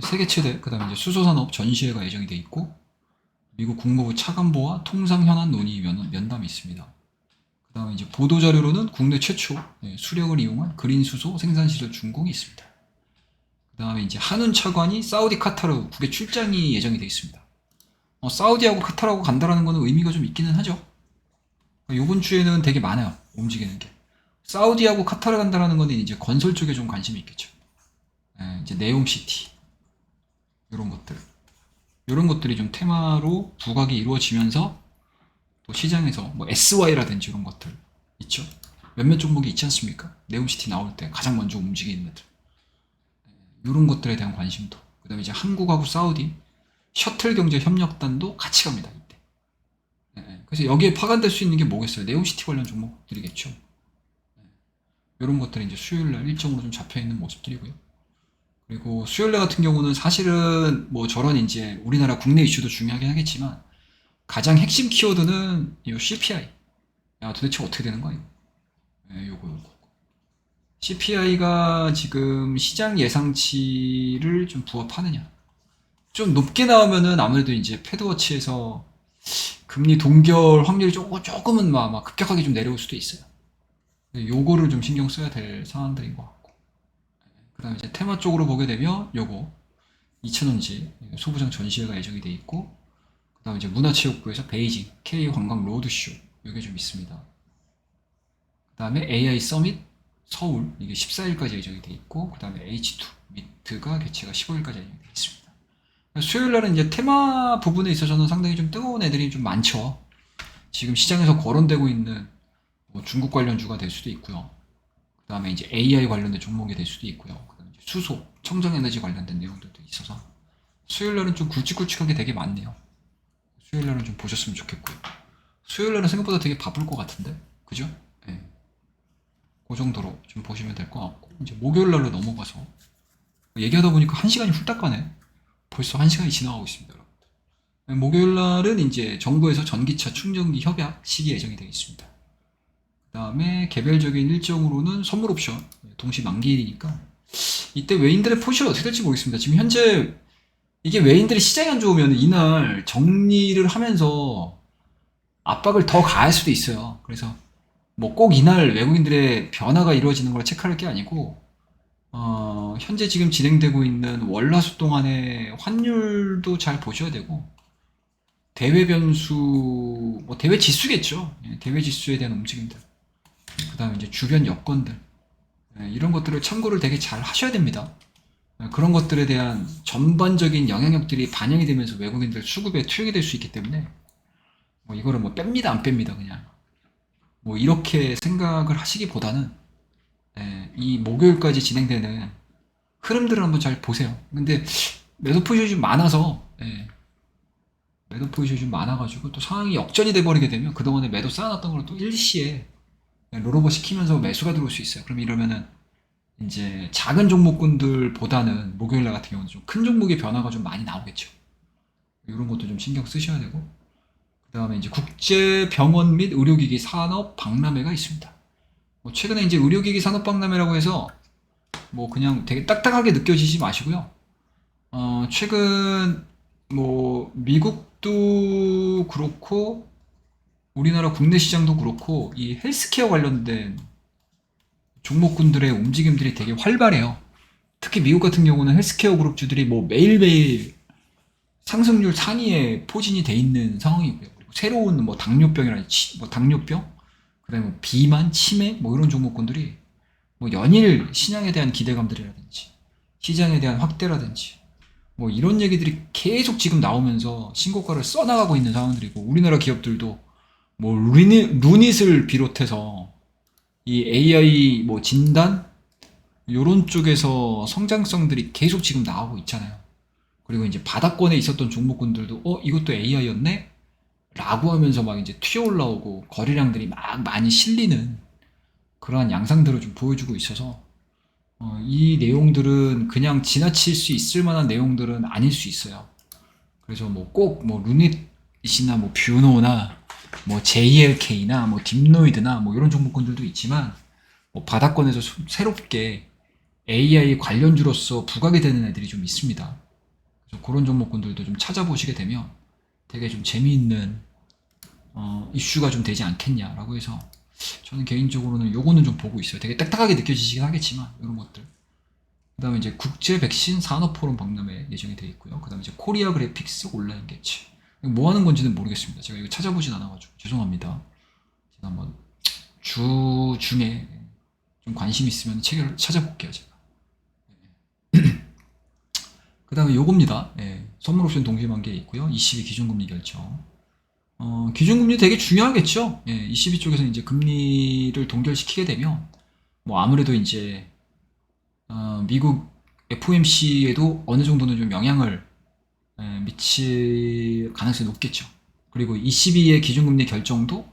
세계 최대 그다음에 이제 수소산업 전시회가 예정이 돼 있고 미국 국무부 차관보와 통상 현안 논의 면담이 있습니다. 그다음에 이제 보도 자료로는 국내 최초 수력을 이용한 그린 수소 생산 시설 준공이 있습니다. 그다음에 이제 한운 차관이 사우디 카타르 국외 출장이 예정이 돼 있습니다. 사우디하고 카타르하고 간다라는 거는 의미가 좀 있기는 하죠. 요번 주에는 되게 많아요. 움직이는 게. 사우디하고 카타르 간다라는 거는 이제 건설 쪽에 좀 관심이 있겠죠. 이제 네옴시티 이런 것들. 이런 것들이 좀 테마로 부각이 이루어지면서 또 시장에서 뭐 SY라든지 이런 것들 있죠. 몇몇 종목이 있지 않습니까? 네옴시티 나올 때 가장 먼저 움직이는 애들. 이런 것들에 대한 관심도. 그 다음에 이제 한국하고 사우디 셔틀 경제 협력단도 같이 갑니다. 이때. 그래서 여기에 파간될 수 있는 게 뭐겠어요? 네옴시티 관련 종목들이겠죠. 이런 것들이 이제 수요일날 일정으로 좀 잡혀 있는 모습들이고요. 그리고 수요일날 같은 경우는 사실은 뭐 저런 이제 우리나라 국내 이슈도 중요하긴 하겠지만 가장 핵심 키워드는 이 CPI. 야, 도대체 어떻게 되는 거야? 요거. CPI가 지금 시장 예상치를 좀 부합하느냐. 좀 높게 나오면은 아무래도 이제 패드워치에서 금리 동결 확률이 조금은 막 급격하게 좀 내려올 수도 있어요. 요거를 좀 신경 써야 될 상황들인 것 같고. 그 다음에 이제 테마 쪽으로 보게 되면 요거 2000원지 소부장 전시회가 예정이 돼 있고, 그 다음에 이제 문화체육부에서 베이징 K관광 로드쇼 요게 좀 있습니다. 그 다음에 AI 서밋 서울 이게 14일까지 예정이 돼 있고, 그 다음에 H2 미트가 개최가 15일까지 예정이 돼 있습니다. 수요일날은 이제 테마 부분에 있어서는 상당히 좀 뜨거운 애들이 좀 많죠. 지금 시장에서 거론되고 있는 뭐 중국 관련주가 될 수도 있고요. 그 다음에 이제 AI 관련된 종목이 될 수도 있고요. 그 다음에 수소, 청정에너지 관련된 내용들도 있어서 수요일날은 좀 굵직굵직하게 되게 많네요. 수요일날은 좀 보셨으면 좋겠고요. 수요일날은 생각보다 되게 바쁠 것 같은데, 그죠? 네. 그 정도로 좀 보시면 될 것 같고, 이제 목요일날로 넘어가서 얘기하다 보니까 1시간이 훌딱 가네. 벌써 1시간이 지나가고 있습니다, 여러분. 목요일날은 이제 정부에서 전기차 충전기 협약 시기 예정이 되어 있습니다. 그 다음에 개별적인 일정으로는 선물 옵션 동시 만기일이니까 이때 외인들의 포지션이 어떻게 될지 모르겠습니다. 지금 현재 이게 외인들이 시장이 안 좋으면 이날 정리를 하면서 압박을 더 가할 수도 있어요. 그래서 뭐 꼭 이날 외국인들의 변화가 이루어지는 걸 체크할 게 아니고 현재 지금 진행되고 있는 월화수 동안의 환율도 잘 보셔야 되고, 대외 변수, 뭐 대외 지수겠죠. 대외 지수에 대한 움직임들. 그 다음에 이제 주변 여건들. 이런 것들을 참고를 되게 잘 하셔야 됩니다. 그런 것들에 대한 전반적인 영향력들이 반영이 되면서 외국인들 수급에 투영이 될 수 있기 때문에 뭐 이거를 뭐 뺍니다, 안 뺍니다, 그냥. 뭐 이렇게 생각을 하시기보다는 이 목요일까지 진행되는 흐름들을 한번 잘 보세요. 근데 매도 포지션이 좀 많아서 매도 포지션이 좀 많아가지고 또 상황이 역전이 돼버리게 되면 그동안에 매도 쌓아놨던 걸 또 일시에 롤오버 시키면서 매수가 들어올 수 있어요. 그럼 이러면은 이제 작은 종목군들보다는 목요일날 같은 경우는 좀 큰 종목의 변화가 좀 많이 나오겠죠. 이런 것도 좀 신경 쓰셔야 되고, 그 다음에 이제 국제병원 및 의료기기 산업 박람회가 있습니다. 뭐 최근에 이제 의료기기 산업 박람회라고 해서 뭐 그냥 되게 딱딱하게 느껴지지 마시고요. 최근 뭐 미국도 그렇고 우리나라 국내 시장도 그렇고 이 헬스케어 관련된 종목군들의 움직임들이 되게 활발해요. 특히 미국 같은 경우는 헬스케어 그룹주들이 뭐 매일매일 상승률 상위에 포진이 돼 있는 상황이고요. 그리고 새로운 뭐 당뇨병이라든지 뭐 당뇨병, 그다음에 뭐 비만, 치매 뭐 이런 종목군들이 뭐 연일 신약에 대한 기대감들이라든지 시장에 대한 확대라든지 뭐 이런 얘기들이 계속 지금 나오면서 신고가를 써나가고 있는 상황들이고, 우리나라 기업들도 뭐 루닛을 비롯해서 이 AI 뭐 진단 요런 쪽에서 성장성들이 계속 지금 나오고 있잖아요. 그리고 이제 바닥권에 있었던 종목군들도 이것도 AI였네? 라고 하면서 막 이제 튀어 올라오고 거래량들이 막 많이 실리는 그러한 양상들을 좀 보여주고 있어서 이 내용들은 그냥 지나칠 수 있을 만한 내용들은 아닐 수 있어요. 그래서 뭐 꼭 뭐 루닛이나 뭐 뷰노나 뭐 JLK나 뭐 딥노이드나 뭐 이런 종목군들도 있지만 뭐 바닥권에서 새롭게 AI 관련주로서 부각이 되는 애들이 좀 있습니다. 그래서 그런 종목군들도 좀 찾아보시게 되면 되게 좀 재미있는 이슈가 좀 되지 않겠냐라고 해서 저는 개인적으로는 요거는 좀 보고 있어요. 되게 딱딱하게 느껴지시긴 하겠지만 이런 것들. 그 다음에 이제 국제 백신 산업 포럼 박람회 예정이 되어 있고요. 그 다음에 이제 코리아 그래픽스 온라인 개최. 뭐 하는 건지는 모르겠습니다. 제가 이거 찾아보진 않아가지고 죄송합니다. 제가 한번 주 중에 좀 관심 있으면 책을 찾아볼게요. 제가. 그 다음에 요겁니다. 예, 선물 옵션 동시만기에 있고요. 22 기준금리 결정. 기준금리 되게 중요하겠죠. 예, ECB 쪽에서 이제 금리를 동결시키게 되면 뭐 아무래도 이제 미국 FOMC에도 어느 정도는 좀 영향을 미칠 가능성이 높겠죠. 그리고 ECB의 기준금리 결정도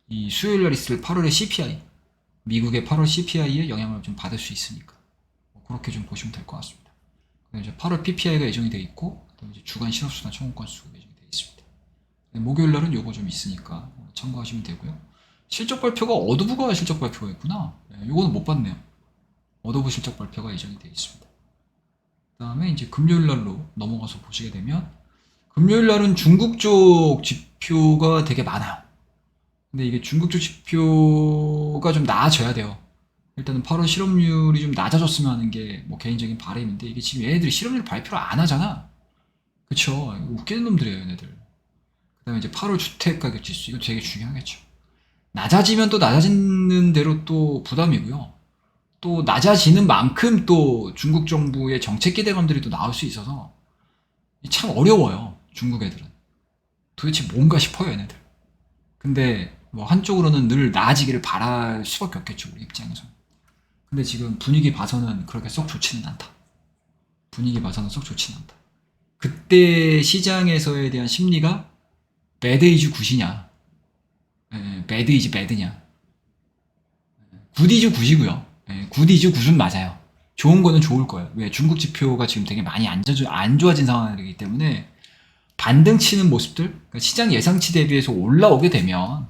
이 수요일 날 있을 8월의 CPI, 미국의 8월 CPI에 영향을 좀 받을 수 있으니까 그렇게 좀 보시면 될 것 같습니다. 이제 8월 PPI가 예정이 되어 있고, 그다음에 이제 주간 실업수당 청구 건수 예정이 되어 있습니다. 목요일 날은 요거 좀 있으니까 참고하시면 되고요. 실적 발표가 어도브가 실적 발표가 있구나. 요거는 못 봤네요. 어도브 실적 발표가 예정이 되어 있습니다. 그 다음에 이제 금요일 날로 넘어가서 보시게 되면 금요일 날은 중국 쪽 지표가 되게 많아요. 근데 이게 중국 쪽 지표가 좀 나아져야 돼요. 일단은 8월 실업률이 좀 낮아졌으면 하는 게 뭐 개인적인 바람인데 이게 지금 얘네들이 실업률 발표를 안 하잖아. 그쵸? 웃기는 놈들이에요, 얘네들. 그 다음에 이제 8월 주택가격 지수, 이거 되게 중요하겠죠. 낮아지면 또 낮아지는 대로 또 부담이고요. 또 낮아지는 만큼 또 중국 정부의 정책 기대감들이 또 나올 수 있어서 참 어려워요. 중국 애들은. 도대체 뭔가 싶어요, 얘네들. 근데 뭐 한쪽으로는 늘 나아지기를 바랄 수밖에 없겠죠, 우리 입장에서. 근데 지금 분위기 봐서는 그렇게 썩 좋지는 않다. 분위기 봐서는 썩 좋지는 않다. 그때 시장에서에 대한 심리가 배드 이즈 굿이냐, 배드 이즈 배드냐. 굿 이즈 굿이고요. 굿 이즈 굿은 맞아요. 좋은 거는 좋을 거예요. 왜? 중국 지표가 지금 되게 많이 안 좋아진 상황이기 때문에 반등 치는 모습들, 그러니까 시장 예상치 대비해서 올라오게 되면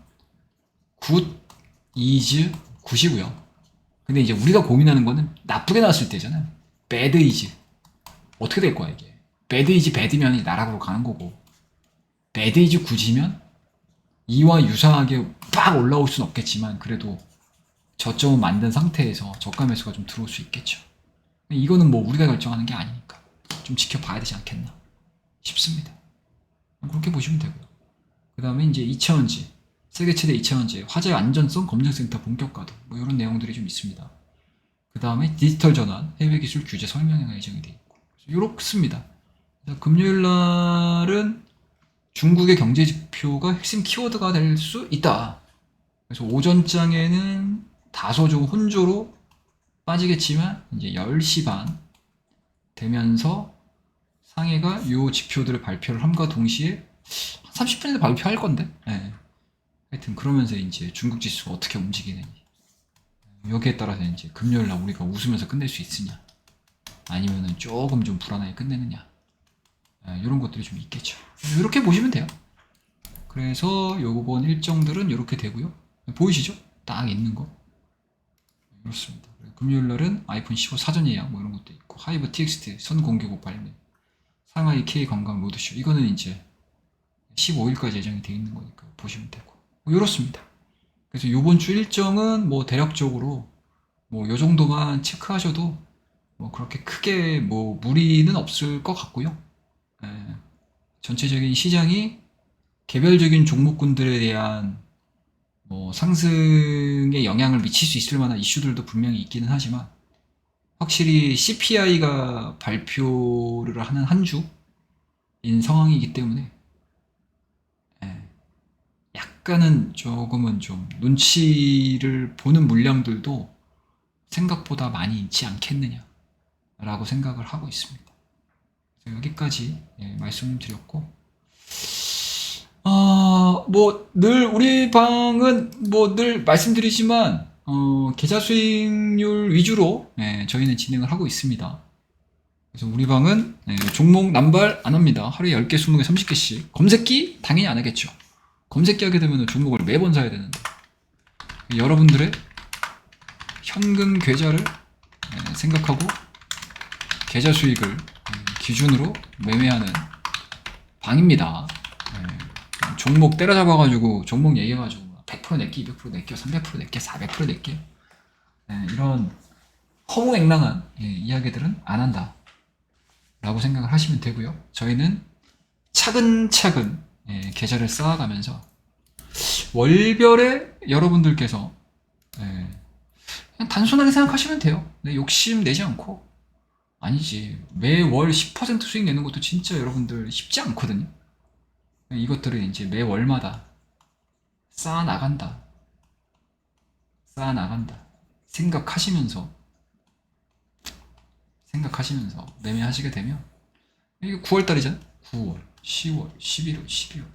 굿 이즈 굿이고요. 근데 이제 우리가 고민하는 거는 나쁘게 나왔을 때잖아요. 배드 이즈. 어떻게 될 거야, 이게. 배드 이즈 배드면 나락으로 가는 거고, 배드 이즈 굿이면 이와 유사하게 빡 올라올 수는 없겠지만 그래도 저점을 만든 상태에서 저가 매수가 좀 들어올 수 있겠죠. 이거는 뭐 우리가 결정하는 게 아니니까 좀 지켜봐야 되지 않겠나 싶습니다. 그렇게 보시면 되고요. 그 다음에 이제 2차원지, 세계 최대 2차원지 화재 안전성 검증센터 본격가동, 뭐 이런 내용들이 좀 있습니다. 그 다음에 디지털 전환, 해외 기술 규제 설명회가 예정이 되어 있고, 이렇습니다. 금요일 날은 중국의 경제 지표가 핵심 키워드가 될 수 있다. 그래서 오전장에는 다소 좀 혼조로 빠지겠지만 이제 10시 반 되면서 상해가 요 지표들을 발표를 함과 동시에 한 30분에도 발표할 건데, 네. 하여튼 그러면서 이제 중국 지수가 어떻게 움직이는지, 여기에 따라서 이제 금요일 날 우리가 웃으면서 끝낼 수 있으냐, 아니면은 조금 좀 불안하게 끝내느냐, 이런 것들이 좀 있겠죠. 이렇게 보시면 돼요. 그래서 요번 일정들은 이렇게 되고요. 보이시죠? 딱 있는 거. 그렇습니다. 금요일 날은 아이폰 15 사전 예약 뭐 이런 것도 있고, 하이브 TXT 선 공개국 발매, 상하이 K 관광 로드쇼, 이거는 이제 15일까지 예정이 되어 있는 거니까 보시면 되고, 뭐 이렇습니다. 그래서 요번 주 일정은 뭐 대략적으로 뭐 요 정도만 체크하셔도 뭐 그렇게 크게 뭐 무리는 없을 것 같고요. 전체적인 시장이 개별적인 종목군들에 대한 뭐 상승에 영향을 미칠 수 있을 만한 이슈들도 분명히 있기는 하지만, 확실히 CPI가 발표를 하는 한 주인 상황이기 때문에 약간은 조금은 좀 눈치를 보는 물량들도 생각보다 많이 있지 않겠느냐 라고 생각을 하고 있습니다. 여기까지 말씀을 드렸고, 뭐 늘 우리 방은 뭐 늘 말씀드리지만 계좌 수익률 위주로 저희는 진행을 하고 있습니다. 그래서 우리 방은 종목 남발 안 합니다. 하루에 10개, 20개, 30개씩. 검색기 당연히 안 하겠죠. 검색기 하게 되면 종목을 매번 사야 되는데 여러분들의 현금 계좌를 생각하고 계좌 수익을 기준으로 매매하는 방입니다. 종목 때려잡아가지고 종목 얘기해가지고 100% 내끼, 200% 내끼, 300% 내끼, 400% 내끼 이런 허무맹랑한 이야기들은 안 한다 라고 생각을 하시면 되고요. 저희는 차근차근 계좌를 쌓아가면서 월별에 여러분들께서 그냥 단순하게 생각하시면 돼요. 욕심 내지 않고. 아니지, 매월 10% 수익 내는 것도 진짜 여러분들 쉽지 않거든요. 이것들을 이제 매월마다 쌓아나간다 생각하시면서 매매하시게 되면, 이게 9월달이잖아요. 9월, 10월, 11월, 12월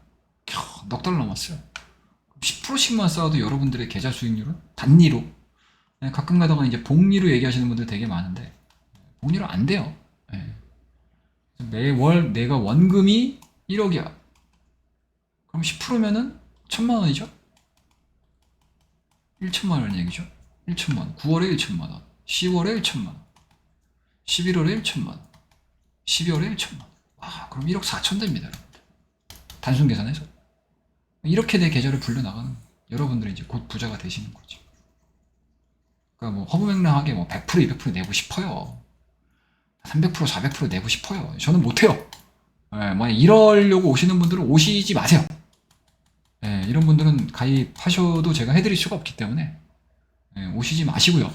넉 달 남았어요. 10%씩만 쌓아도 여러분들의 계좌 수익률은 단리로, 가끔 가다가 이제 복리로 얘기하시는 분들 되게 많은데 복리로 안 돼요. 매월 내가 원금이 1억이야. 그럼 10%면은 1000만 원이죠? 1천만 원 얘기죠? 1천만 원. 9월에 1천만 원. 10월에 1천만 원. 11월에 1천만 원. 12월에 1천만 원. 그럼 1억 4천 됩니다, 여러분들. 단순 계산해서. 이렇게 내 계좌를 불려나가는 여러분들이 이제 곧 부자가 되시는 거죠. 그러니까 뭐 허무맹랑하게 뭐 100%, 200% 내고 싶어요. 300%, 400% 내고 싶어요. 저는 못해요. 만약 이러려고 오시는 분들은 오시지 마세요. 이런 분들은 가입하셔도 제가 해드릴 수가 없기 때문에 오시지 마시고요.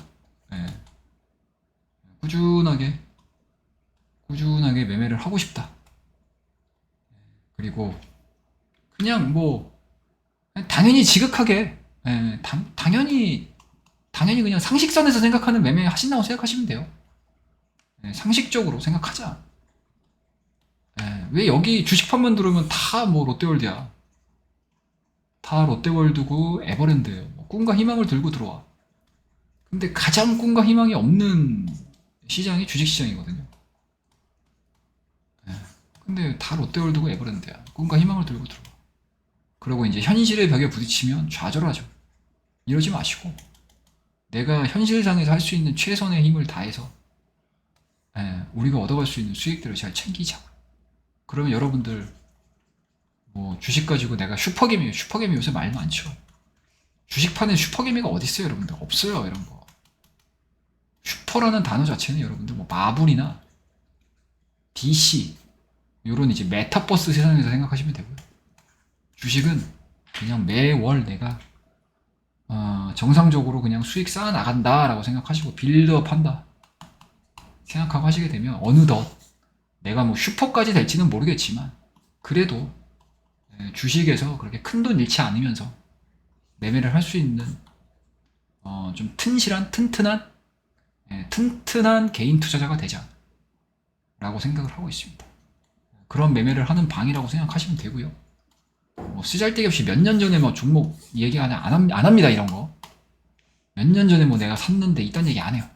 꾸준하게 매매를 하고 싶다. 그리고 그냥 뭐 당연히 지극하게 당연히 그냥 상식선에서 생각하는 매매 하신다고 생각하시면 돼요. 상식적으로 생각하자. 왜 여기 주식판만 들어오면 다 뭐 롯데월드야. 다 롯데월드고 에버랜드예요. 꿈과 희망을 들고 들어와. 근데 가장 꿈과 희망이 없는 시장이 주식시장이거든요. 근데 다 롯데월드고 에버랜드야. 꿈과 희망을 들고 들어와. 그리고 이제 현실의 벽에 부딪히면 좌절하죠. 이러지 마시고 내가 현실상에서 할 수 있는 최선의 힘을 다해서 우리가 얻어갈 수 있는 수익들을 잘 챙기자. 그러면 여러분들 뭐 주식 가지고 내가 슈퍼개미 요새 말 많죠. 주식판에 슈퍼개미가 어디 있어요, 여러분들? 없어요, 이런 거. 슈퍼라는 단어 자체는 여러분들 뭐 마블이나 DC 요런 이제 메타버스 세상에서 생각하시면 되고요. 주식은 그냥 매월 내가 정상적으로 그냥 수익 쌓아 나간다라고 생각하시고 빌드업 한다 생각하고 하시게 되면 어느덧 내가 뭐 슈퍼까지 될지는 모르겠지만 그래도 주식에서 그렇게 큰 돈 잃지 않으면서 매매를 할 수 있는 좀 튼튼한 개인 투자자가 되자 라고 생각을 하고 있습니다. 그런 매매를 하는 방이라고 생각하시면 되고요. 뭐 쓰잘데기 없이 몇 년 전에 뭐 종목 얘기 안 합니다, 이런 거. 몇 년 전에 뭐 내가 샀는데 이딴 얘기 안 해요.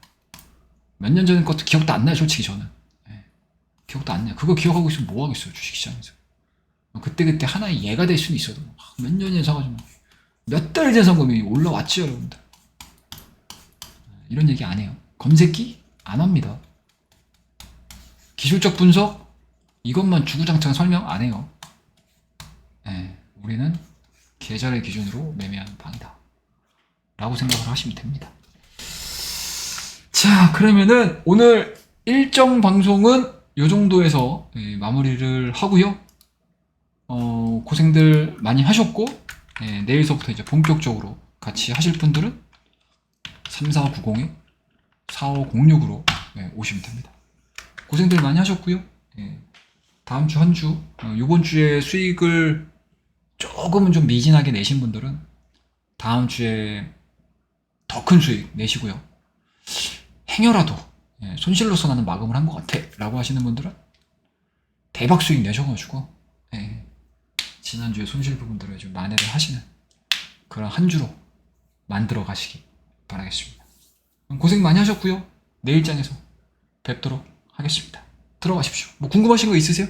몇 년 전에 것도 기억도 안 나요, 솔직히 저는. 기억도 안 나요. 그거 기억하고 있으면 뭐 하겠어요, 주식시장에서. 그때 하나의 예가 될 수는 있어도 몇 년에 사가지고 몇 달 된 상금이 올라왔죠, 여러분들. 이런 얘기 안 해요. 검색기 안 합니다. 기술적 분석 이것만 주구장창 설명 안 해요. 우리는 계좌를 기준으로 매매하는 방이다 라고 생각을 하시면 됩니다. 자, 그러면은 오늘 일정 방송은 요 정도에서 마무리를 하고요. 고생들 많이 하셨고 내일서부터 이제 본격적으로 같이 하실 분들은 3490-4506으로 오시면 됩니다. 고생들 많이 하셨고요. 다음 주 한 주, 요번 주에 수익을 조금은 좀 미진하게 내신 분들은 다음 주에 더 큰 수익 내시고요. 행여라도 손실로서 나는 마감을 한 것 같아 라고 하시는 분들은 대박 수익 내셔가지고 지난주에 손실 부분들을 좀 만회를 하시는 그런 한 주로 만들어 가시기 바라겠습니다. 고생 많이 하셨고요. 내일장에서 뵙도록 하겠습니다. 들어가십시오. 뭐 궁금하신 거 있으세요?